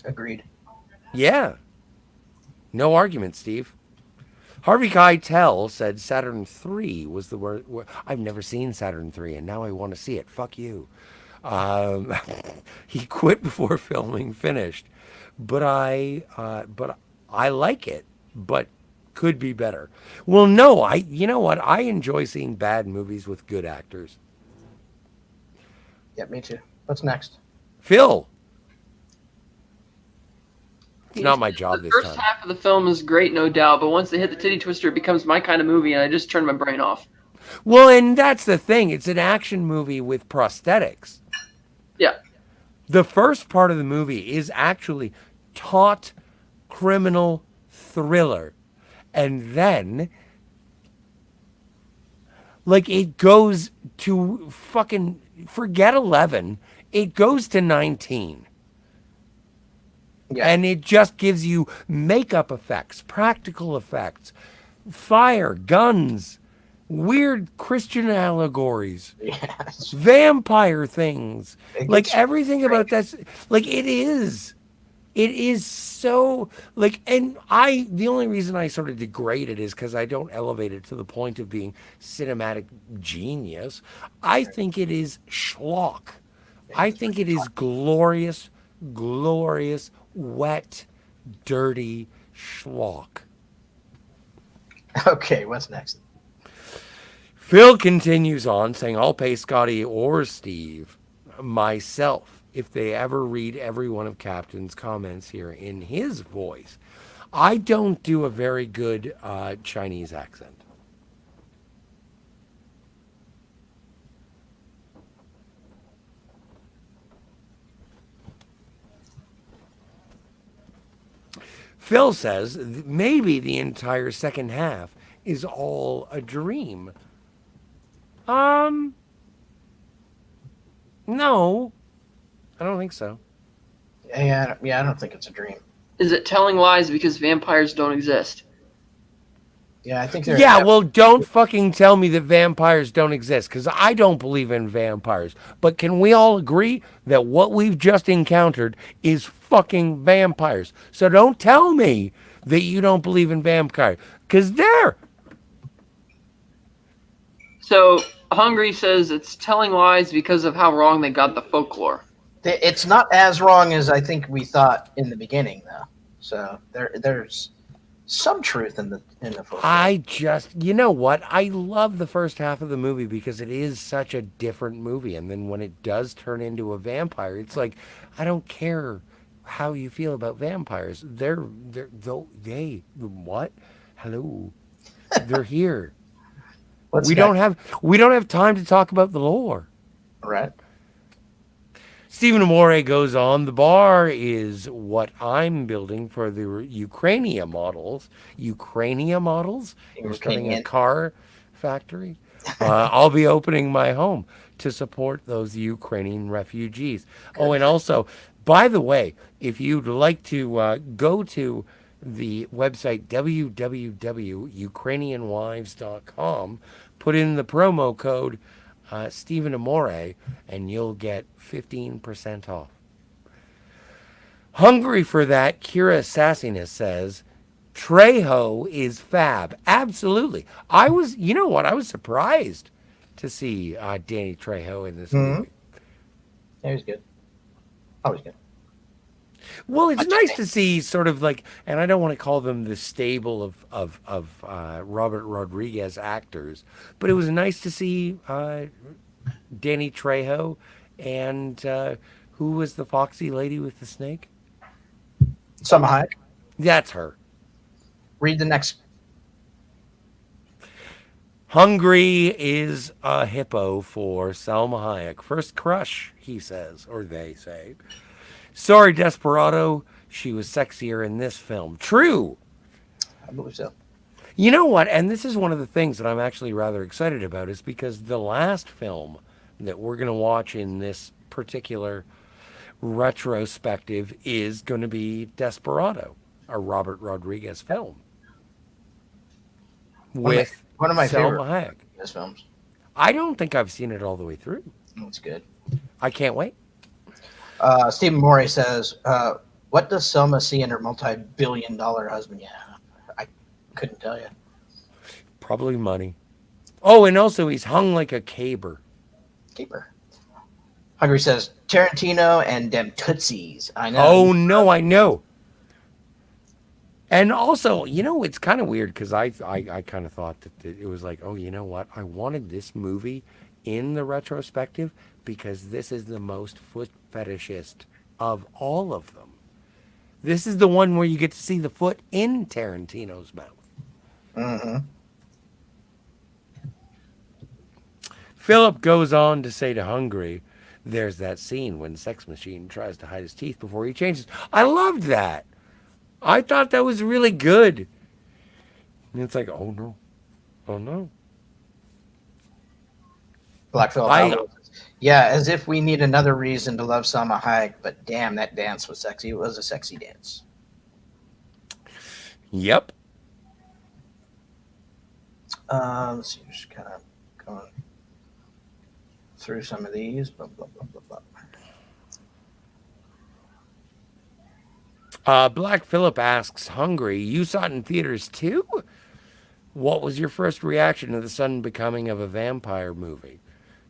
Agreed.
Yeah. No argument, Steve. Harvey Keitel said Saturn 3 was the word. I've never seen Saturn 3, and now I want to see it. Fuck you. He quit before filming finished, but I like it, but could be better. Well, no, you know what? I enjoy seeing bad movies with good actors.
Yeah, me too. What's next?
Phil. It's not my job
The
this
first
time.
half of the film is great, no doubt, but once they hit the titty twister, it becomes my kind of movie, and I just turn my brain off.
Well, and that's the thing. It's an action movie with prosthetics.
Yeah.
The first part of the movie is actually taut criminal thriller. And then, like, it goes to fucking, forget 11, it goes to 19.
Yeah.
And it just gives you makeup effects, practical effects, fire, guns, weird Christian allegories,
Yes.
vampire things.
It
Like
gets
everything about that. Like it is so like, and the only reason I sort of degrade it is because I don't elevate it to the point of being cinematic genius. I think it is schlock. I think it is glorious, wet, dirty schlock.
Okay, what's next?
Phil continues on saying, I'll pay Scotty or Steve myself if they ever read every one of Captain's comments here in his voice. I don't do a very good Chinese accent. Phil says maybe the entire second half is all a dream. No, I don't think so.
Yeah, I don't think it's a dream.
Is it telling lies because vampires don't exist?
Yeah, I think they're.
Yeah, well, don't fucking tell me that vampires don't exist, because I don't believe in vampires. But can we all agree that what we've just encountered is fucking vampires? So don't tell me that you don't believe in vampires, because they're...
So Hungry says it's telling lies because of how wrong they got the folklore.
It's not as wrong as I think we thought in the beginning, though. So there's some truth in the folklore.
You know what? I love the first half of the movie because it is such a different movie. And then when it does turn into a vampire, it's like, I don't care how you feel about vampires. What? Hello. They're here.
What's
We don't have time to talk about the lore.
right.
Stephen Amore goes on, the bar is what I'm building for the Ukrainia models. Ukrainia models? You're starting a
Ukrainian.
car factory? I'll be opening my home to support those Ukrainian refugees. Oh, and also, by the way, if you'd like to go to the website www.ukrainianwives.com, put in the promo code Stephen Amore, and you'll get 15% off. Hungry for that, Kira Sassiness says, Trejo is fab. Absolutely. You know what? I was surprised to see Danny Trejo in this movie.
Yeah, he was good. Always good.
Well, it's nice to see sort of like, and I don't want to call them the stable of Robert Rodriguez actors, but it was nice to see Danny Trejo and who was the foxy lady with the snake?
Salma Hayek.
That's her.
Read the next.
Hungry is a hippo for Salma Hayek. First crush, he says, or they say. Sorry, Desperado, she was sexier in this film. True.
I believe so.
You know what? And this is one of the things that I'm actually rather excited about is because the last film that we're going to watch in this particular retrospective is going to be Desperado, a Robert Rodriguez film. With
one of my favorite
Hayek.
Rodriguez films.
I don't think I've seen it all the way through.
It's good.
I can't wait.
Stephen Morey says, what does Selma see in her multi-billion-dollar husband? Yeah, I couldn't tell you.
Probably money. Oh, and also he's hung like a caber.
Caber. Hungry says, Tarantino and them Tootsies. I know.
Oh, no, I know. And also, you know, it's kind of weird because I kind of thought that it was like, oh, you know what? I wanted this movie in the retrospective because this is the most foot fetishist of all of them. This is the one where you get to see the foot in Tarantino's mouth.
Mm-hmm.
Philip goes on to say to Hungry, there's that scene when Sex Machine tries to hide his teeth before he changes. I loved that. I thought that was really good. And it's like, oh no. Oh no.
Black Phillip. Yeah, as if we need another reason to love Salma Hayek, but damn, that dance was sexy. It was a sexy dance.
Yep.
Let's see, just kind of going through some of these. Blah, blah, blah, blah, blah.
Black Phillip asks, Hungry, you saw it in theaters too? What was your first reaction to the sudden becoming of a vampire movie?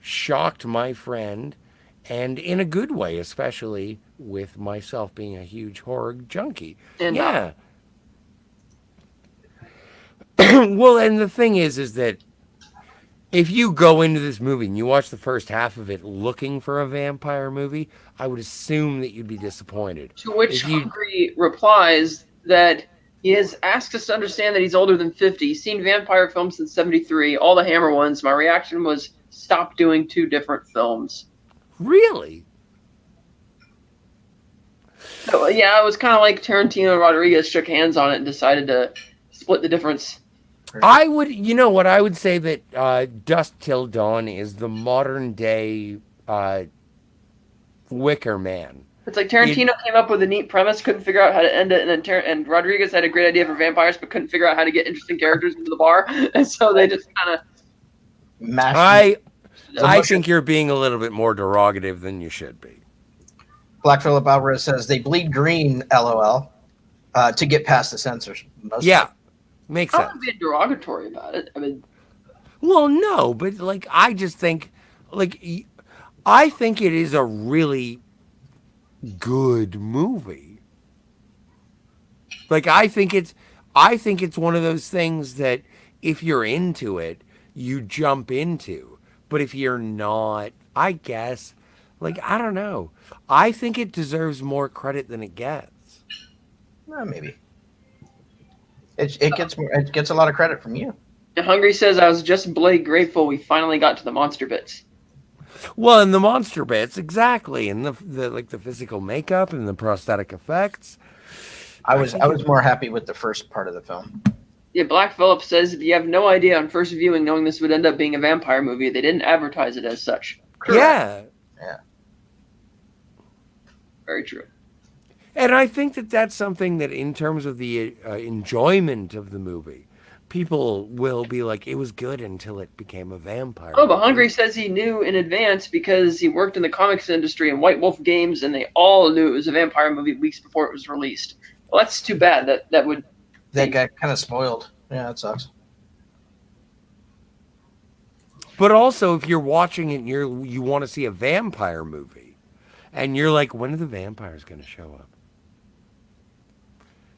Shocked, my friend, and in a good way, especially with myself being a huge horror junkie.
And
yeah. Well, and the thing is that if you go into this movie and you watch the first half of it looking for a vampire movie, I would assume that you'd be disappointed.
To which Hungry replies that he has asked us to understand that he's older than 50. He's seen vampire films since 73, all the Hammer ones. My reaction was, stop doing two different films.
Really?
So, yeah, it was kind of like Tarantino and Rodriguez shook hands on it and decided to split the difference.
I would, you know what, I would say that Dusk Till Dawn is the modern day Wicker Man.
It's like Tarantino came up with a neat premise, couldn't figure out how to end it, and then and Rodriguez had a great idea for vampires, but couldn't figure out how to get interesting characters into the bar, and so they just kind of...
I think you're being a little bit more derogative than you should be.
Black Phillip Alvarez says, they bleed green, LOL, to get past the censors.
Makes sense.
I'm not being derogatory about it. I mean...
Well, no, but, like, I just think, like, I think it is a really good movie. Like I think it's one of those things that if you're into it, you jump into. But if you're not, I guess, like I don't know. I think it deserves more credit than it gets.
Maybe it gets a lot of credit from you.
And Hungry says, I was just Blake grateful we finally got to the monster bits.
Well, and the monster bits, exactly, and the like the physical makeup and the prosthetic effects.
I was more happy with the first part of the film.
Yeah, Black Phillip says, you have no idea on first viewing knowing this would end up being a vampire movie. They didn't advertise it as such.
Yeah.
Yeah.
Very true.
And I think that that's something that, in terms of the enjoyment of the movie, people will be like, it was good until it became a vampire.
Oh, but
movie.
Hungry says he knew in advance because he worked in the comics industry and White Wolf Games, and they all knew it was a vampire movie weeks before it was released. Well, that's too bad. That would...
That got kind of spoiled. Yeah, that sucks.
But also, if you're watching it and you want to see a vampire movie, and you're like, when are the vampires going to show up?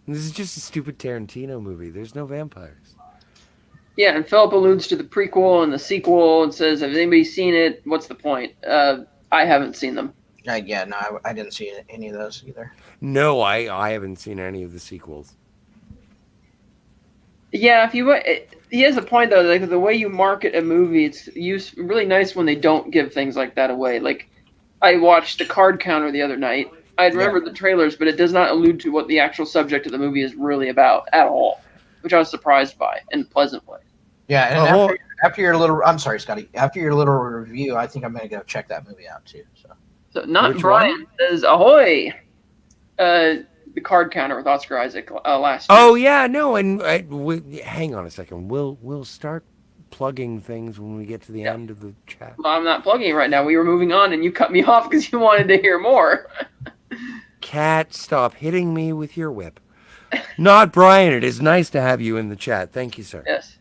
And this is just a stupid Tarantino movie. There's no vampires.
Yeah, and Philip alludes to the prequel and the sequel and says, has anybody seen it? What's the point? I haven't seen them.
I didn't see any of those either.
No, I haven't seen any of the sequels.
Yeah, he has a point though. Like the way you market a movie, it's really nice when they don't give things like that away. Like I watched The Card Counter the other night. I remembered the trailers, but it does not allude to what the actual subject of the movie is really about at all, which I was surprised by in a pleasant way.
Yeah, and after your little, I'm sorry, Scotty. After your little review, I think I'm going to go check that movie out too.
So not
Which
Brian
one?
says ahoy. The Card Counter with Oscar Isaac last year.
Oh yeah, no, and hang on a second. We'll start plugging things when we get to the end of the chat.
Well, I'm not plugging it right now. We were moving on, and you cut me off because you wanted to hear more.
Cat, stop hitting me with your whip. Not Brian. It is nice to have you in the chat. Thank you, sir.
Yes.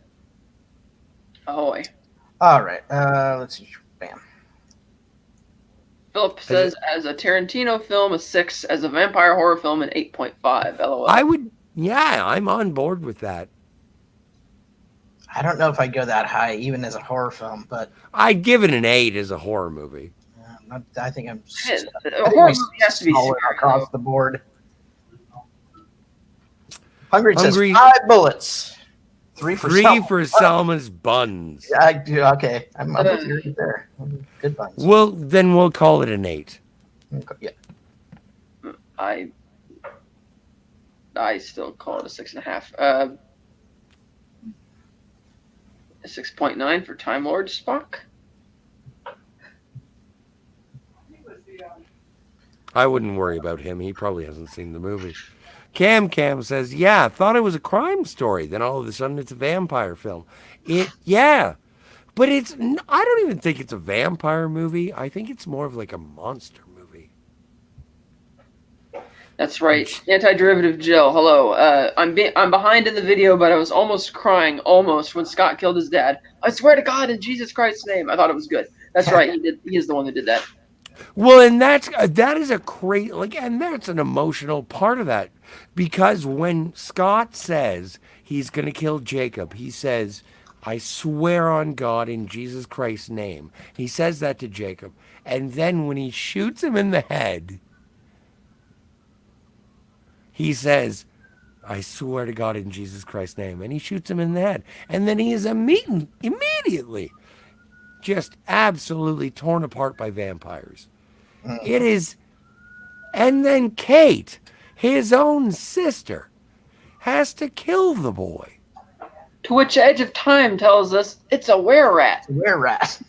Ahoy.
All right. Let's see. Bam.
Philip says, as a Tarantino film, a 6. As a vampire horror film, an 8.5. LOL.
I'm on board with that.
I don't know if I'd go that high, even as a horror film, but
I'd give it an 8 as a horror movie.
I think I'm.
A horror movie has to be
solid
scary,
across
though.
the board. Hungry says
Hungry-
5 bullets. 3 for
3
Selma.
for Selma's buns.
I do. Okay, I'm with you right there. Good buns.
Well, then we'll call it an 8.
Yeah.
I still call it a 6.5. A 6.9 for Time Lord Spock.
I wouldn't worry about him. He probably hasn't seen the movie. Cam says, yeah, thought it was a crime story. Then all of a sudden it's a vampire film. Yeah. But I don't even think it's a vampire movie. I think it's more of like a monster movie.
That's right. Anti-derivative Jill. Hello. I'm behind in the video, but I was almost crying when Scott killed his dad. I swear to God, in Jesus Christ's name. I thought it was good. That's right. He is the one that did that.
Well, and that is a great, and that's an emotional part of that, because when Scott says he's going to kill Jacob, he says, I swear on God in Jesus Christ's name. He says that to Jacob. And then when he shoots him in the head, he says, I swear to God in Jesus Christ's name. And he shoots him in the head. And then he is immediately just absolutely torn apart by vampires. It is. And then Kate, his own sister, has to kill the boy.
To which Edge of Time tells us it's a were-rat.
Were-rat.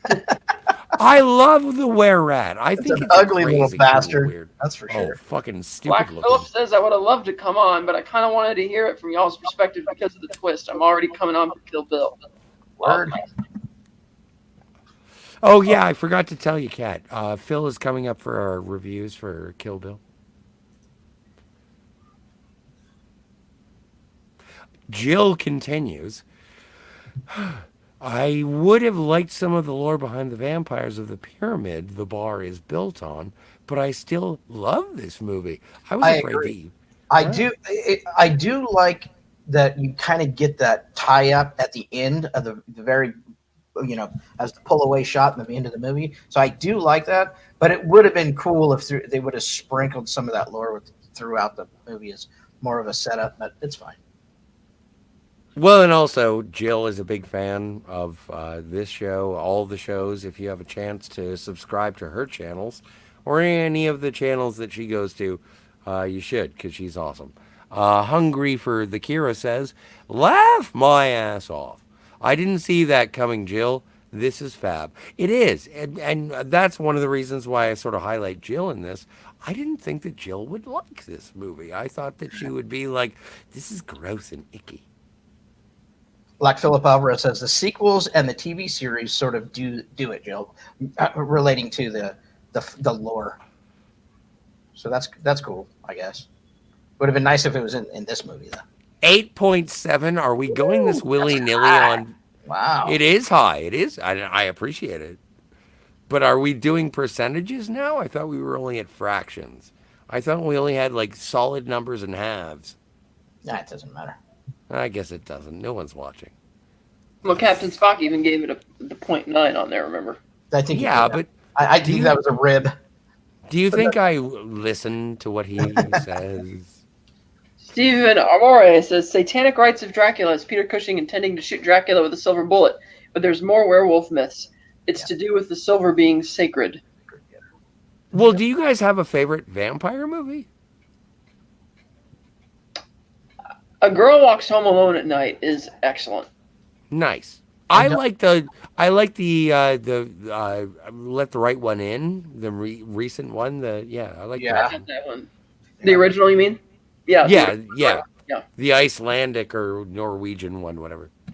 I love the were-rat. I think
an
it's
ugly
crazy,
little bastard.
weird.
That's for
Oh,
sure.
fucking stupid
Black
looking.
Phillip says I would have loved to come on, but I kind of wanted to hear it from y'all's perspective because of the twist. I'm already coming on for Kill Bill.
Word.
Oh, yeah, I forgot to tell you, Kat. Phil is coming up for our reviews for Kill Bill. Jill continues. I would have liked some of the lore behind the vampires of the pyramid the bar is built on, but I still love this movie. I was
I
afraid
agree. I do like that you kind of get that tie up at the end of the very, as the pull away shot in the end of the movie. So I do like that, but it would have been cool if they would have sprinkled some of that lore throughout the movie as more of a setup. But it's fine.
Well, and also Jill is a big fan of this show, all the shows. If you have a chance to subscribe to her channels or any of the channels that she goes to, you should because she's awesome. Hungry for the Kira says, "Laugh my ass off. I didn't see that coming, Jill. This is fab. It is, and that's one of the reasons why I sort of highlight Jill in this. I didn't think that Jill would like this movie. I thought that she would be like, this is gross and icky."
Like Philip Alvarez says, the sequels and the TV series sort of do it, Jill, relating to the lore. So that's cool, I guess. Would have been nice if it was in this movie, though.
8.7. Are we going this willy nilly
high.
on?
Wow.
It is high. It is. I appreciate it. But are we doing percentages now? I thought we were only at fractions. I thought we only had like solid numbers and halves.
Nah, it doesn't matter.
I guess it doesn't. No one's watching.
Well, Captain Spock even gave it the 0.9 on there. Remember?
I think.
Yeah, but
I think that was a rib.
do you think I listen to what he says?
Stephen Amore says Satanic Rites of Dracula is Peter Cushing intending to shoot Dracula with a silver bullet, but there's more werewolf myths. It's to do with the silver being sacred.
Well, do you guys have a favorite vampire movie?
A Girl Walks Home Alone at Night is excellent.
Nice. I like the Let the Right One In, the recent one. I like
Yeah.
that.
I got that one. The original, you mean? Yeah.
Yeah.
Yeah.
The Icelandic or Norwegian one, whatever.
I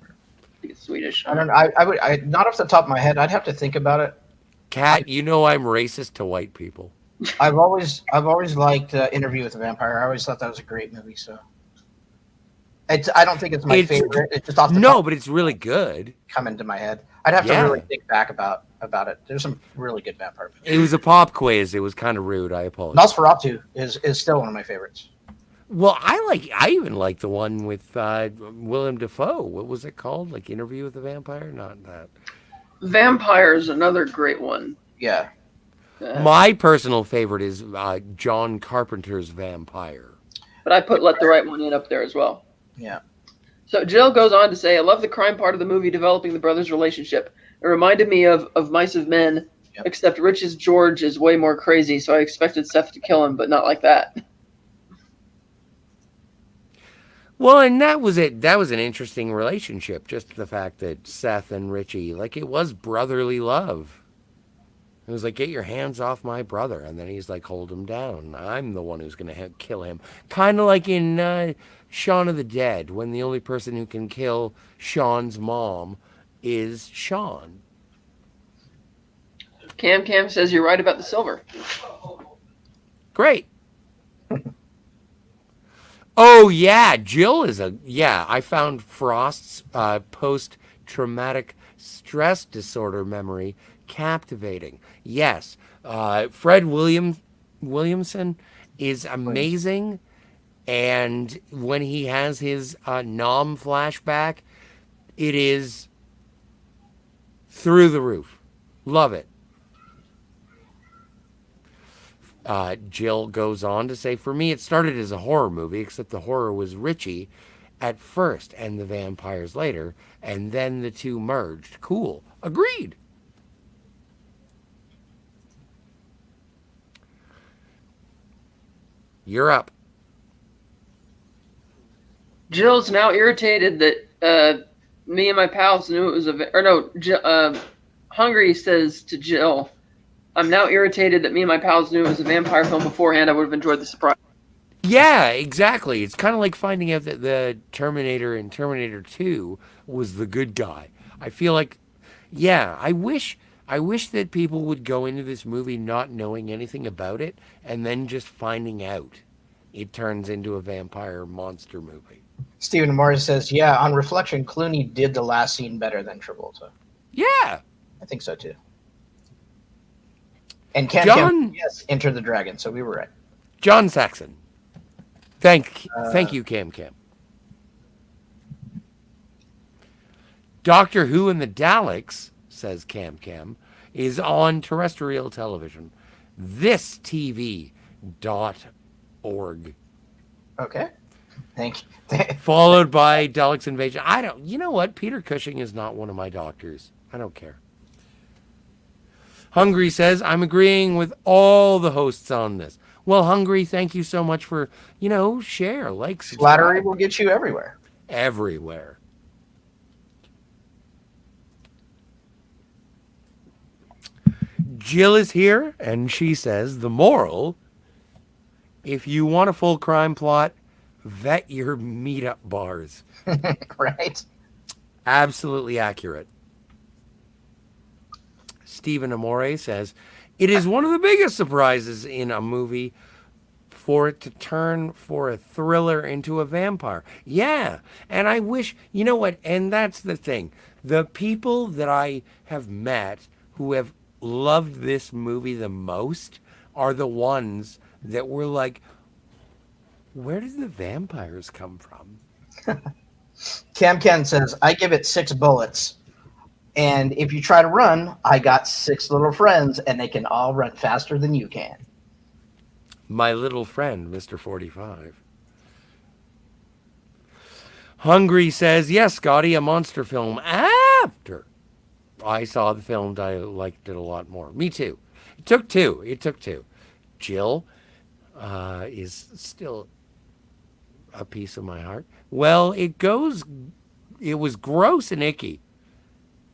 think it's Swedish.
I don't know. I not off the top of my head. I'd have to think about it.
Kat, you know I'm racist to white people.
I've always liked Interview with the Vampire. I always thought that was a great movie. So I don't think it's my favorite. It's just off the top
but it's really good.
come into my head. I'd have to really think back about it. There's some really good vampire movies.
It was a pop quiz. It was kind of rude. I apologize.
Nosferatu is still one of my favorites.
Well, I even like the one with Willem Dafoe. What was it called? Like Interview with the Vampire? Not that.
Vampire is another great one.
Yeah.
My personal favorite is John Carpenter's Vampire.
But I put Let the Right One In up there as well.
Yeah.
So Jill goes on to say, I love the crime part of the movie developing the brothers' relationship. It reminded me of Mice of Men, except Rich's George is way more crazy, so I expected Seth to kill him, but not like that.
Well, and that was it. That was an interesting relationship. Just the fact that Seth and Richie, like, it was brotherly love. It was like, get your hands off my brother. And then he's like, hold him down. I'm the one who's going to kill him. Kind of like in Shaun of the Dead, when the only person who can kill Sean's mom is Sean.
Cam says you're right about the silver.
Great. Oh, yeah. Jill is I found Frost's post-traumatic stress disorder memory captivating. Yes. Fred Williamson is amazing. And when he has his Nom flashback, it is through the roof. Love it. Jill goes on to say, for me, it started as a horror movie, except the horror was Richie at first and the vampires later, and then the two merged. Cool. Agreed. You're up.
Jill's now irritated that me and my pals knew it was Hungry says to Jill, I'm now irritated that me and my pals knew it was a vampire film beforehand. I would have enjoyed the surprise.
Yeah, exactly. It's kind of like finding out that the Terminator in Terminator 2 was the good guy. I feel like, I wish that people would go into this movie not knowing anything about it and then just finding out it turns into a vampire monster movie.
Stephen Morris says, yeah, on reflection, Clooney did the last scene better than Travolta.
Yeah.
I think so, too. And Enter the Dragon, so we were right.
John Saxon. Thank you, Cam Cam. Doctor Who and the Daleks, says Cam Cam, is on terrestrial television. ThisTV.org.
Okay. Thank you.
Followed by Daleks Invasion. You know what? Peter Cushing is not one of my doctors. I don't care. Hungry says, I'm agreeing with all the hosts on this. Well, Hungry, thank you so much for, share, like, subscribe.
Flattery will get you everywhere.
Everywhere. Jill is here, and she says, the moral, if you want a full crime plot, vet your meetup bars.
Right.
Absolutely accurate. Stephen Amore says, it is one of the biggest surprises in a movie for it to turn for a thriller into a vampire. Yeah. And I wish, you know what? And that's the thing. The people that I have met who have loved this movie the most are the ones that were like, where did the vampires come from?
Cam Ken says, I give it 6 bullets. And if you try to run, I got 6 little friends, and they can all run faster than you can.
My little friend, Mr. 45. Hungry says, yes, Scotty, a monster film. After I saw the film, I liked it a lot more. Me too. It took two. Jill is still a piece of my heart. Well, it was gross and icky.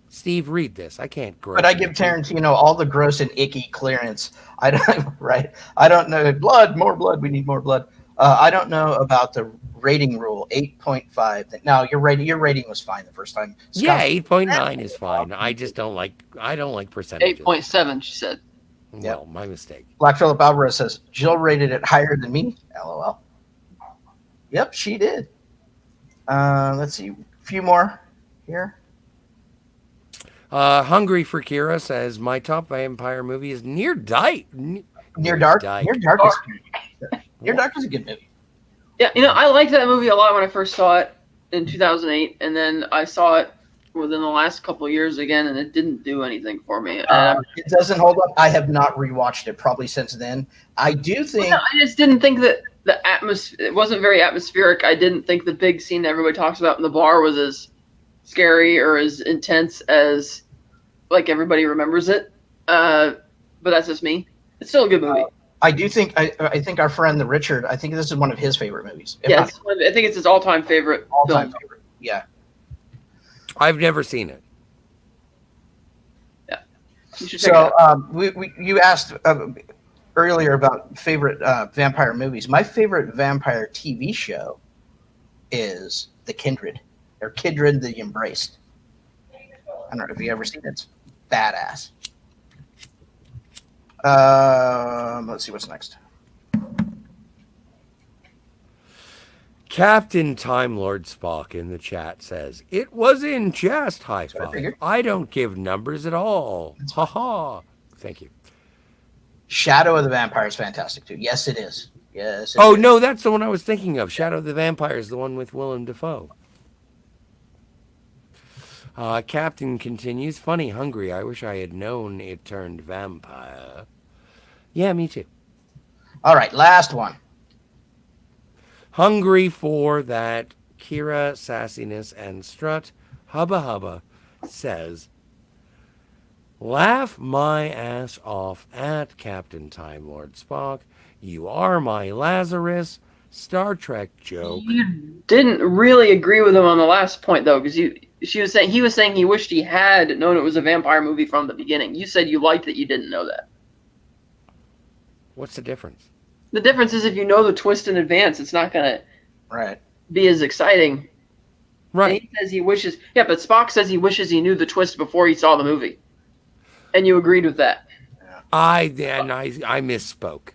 Steve, read this. I can't gross.
But I give Tarantino all the gross and icky clearance. I don't know. More blood. We need more blood. I don't know about the rating rule, 8.5. No, your rating was fine the first time.
Yeah, 8.9 is fine. I don't like percentages.
8.7, she said.
Well, my mistake.
Black Phillip Alvarez says, Jill rated it higher than me. LOL. Yep, she did. Let's see. A few more here.
Hungry for Kira says, my top vampire movie is Near Dark.
Near Dark is a good movie.
Yeah, I liked that movie a lot when I first saw it in 2008, and then I saw it within the last couple of years again, and it didn't do anything for me.
It doesn't hold up. I have not rewatched it probably since then. I do think...
I just didn't think that the atmosphere... It wasn't very atmospheric. I didn't think the big scene that everybody talks about in the bar was as scary or as intense as like everybody remembers it. But that's just me. It's still a good movie.
I do think I think our friend the Richard, I think this is one of his favorite movies.
Yes, I think it's his all-time favorite.
All-time favorite. Yeah.
I've never seen it.
Yeah. You should check it out.
You asked earlier about favorite vampire movies. My favorite vampire TV show is The Kindred, or Kindred the Embraced. I don't know if you ever seen it. It's badass. Let's see what's next.
Captain Time Lord Spock in the chat says, it was in jest, high five. I don't give numbers at all. Ha ha. Thank you.
Shadow of the Vampire is fantastic too. Yes, it is. Yes.
No, that's the one I was thinking of. Shadow of the Vampire is the one with Willem Dafoe. Captain continues, funny, hungry. I wish I had known it turned vampire. Yeah, me too.
All right, last one.
Hungry for that Kira sassiness and strut. Hubba Hubba says, laugh my ass off at Captain Time Lord Spock. You are my Lazarus. Star Trek joke.
You didn't really agree with him on the last point though, because he was saying he wished he had known it was a vampire movie from the beginning. You said you liked that you didn't know that.
What's the difference?
The difference is if you know the twist in advance, it's not going to be as exciting.
Right.
And he says he wishes... Yeah, but Spock says he wishes he knew the twist before he saw the movie. And you agreed with that.
I misspoke.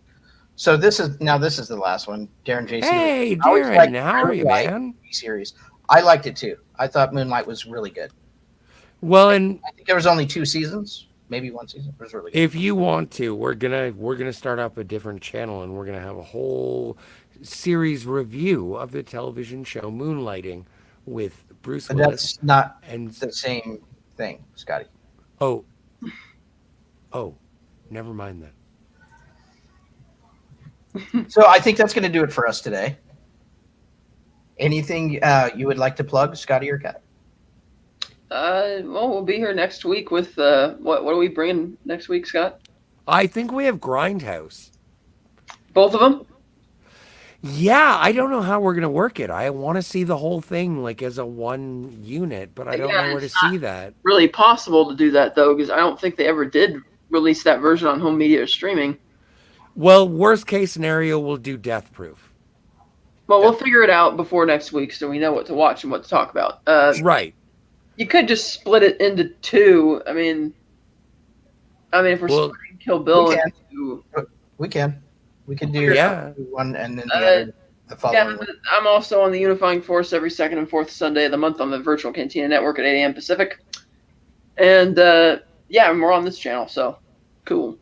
So this is the last one. Darren J.
Hey, Darren, how are you, man?
Series. I liked it too. I thought Moonlight was really good.
Well, and
I think there was only 2 seasons. Maybe 1 season. It was really good.
If you want to, we're gonna start up a different channel, and we're gonna have a whole series review of the television show Moonlighting with Bruce
But
Willis.
that's not
And
the same thing, Scotty.
oh, never mind that.
So I think that's going to do it for us today. Anything you would like to plug, Scotty or Kat?
Well, we'll be here next week with what are we bringing next week, Scott?
I think we have Grindhouse.
Both of them?
Yeah, I don't know how we're gonna work it. I want to see the whole thing like as a one unit, but I don't know where to see that.
Really possible to do that though, because I don't think they ever did release that version on home media or streaming.
Well, worst case scenario, we'll do Death Proof.
Well, we'll figure it out before next week, so we know what to watch and what to talk about.
Right.
You could just split it into two. I mean, if we're splitting Kill Bill into
We can do one and then the following one.
I'm also on the Unifying Force every second and fourth Sunday of the month on the Virtual Cantina Network at 8 a.m. Pacific. And and we're on this channel, so cool.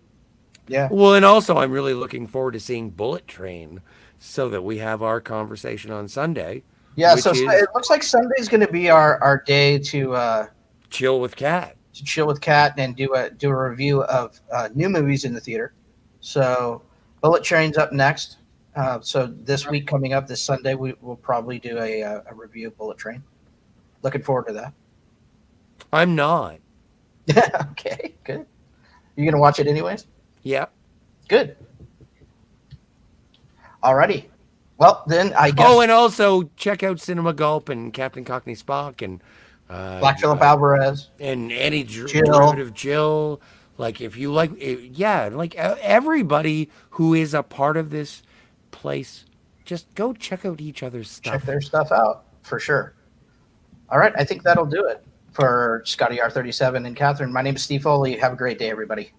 Yeah.
Well, and also I'm really looking forward to seeing Bullet Train so that we have our conversation on Sunday.
Yeah, so it looks like Sunday's going to be our day to
chill with Kat.
To chill with Kat and do a review of new movies in the theater. So Bullet Train's up next. So this week coming up, this Sunday, we will probably do a review of Bullet Train. Looking forward to that.
I'm not.
Okay, good. You going to watch it anyways?
Yeah.
Good. Alrighty. Well, then I guess.
Oh, and also check out Cinema Gulp and Captain Cockney Spock and
Black Phillip Alvarez
and any derivative Jill. Like if you like, like everybody who is a part of this place, just go check out each other's stuff.
Check their stuff out for sure. All right, I think that'll do it for Scotty R37 and Catherine. My name is Steve Foley. Have a great day, everybody.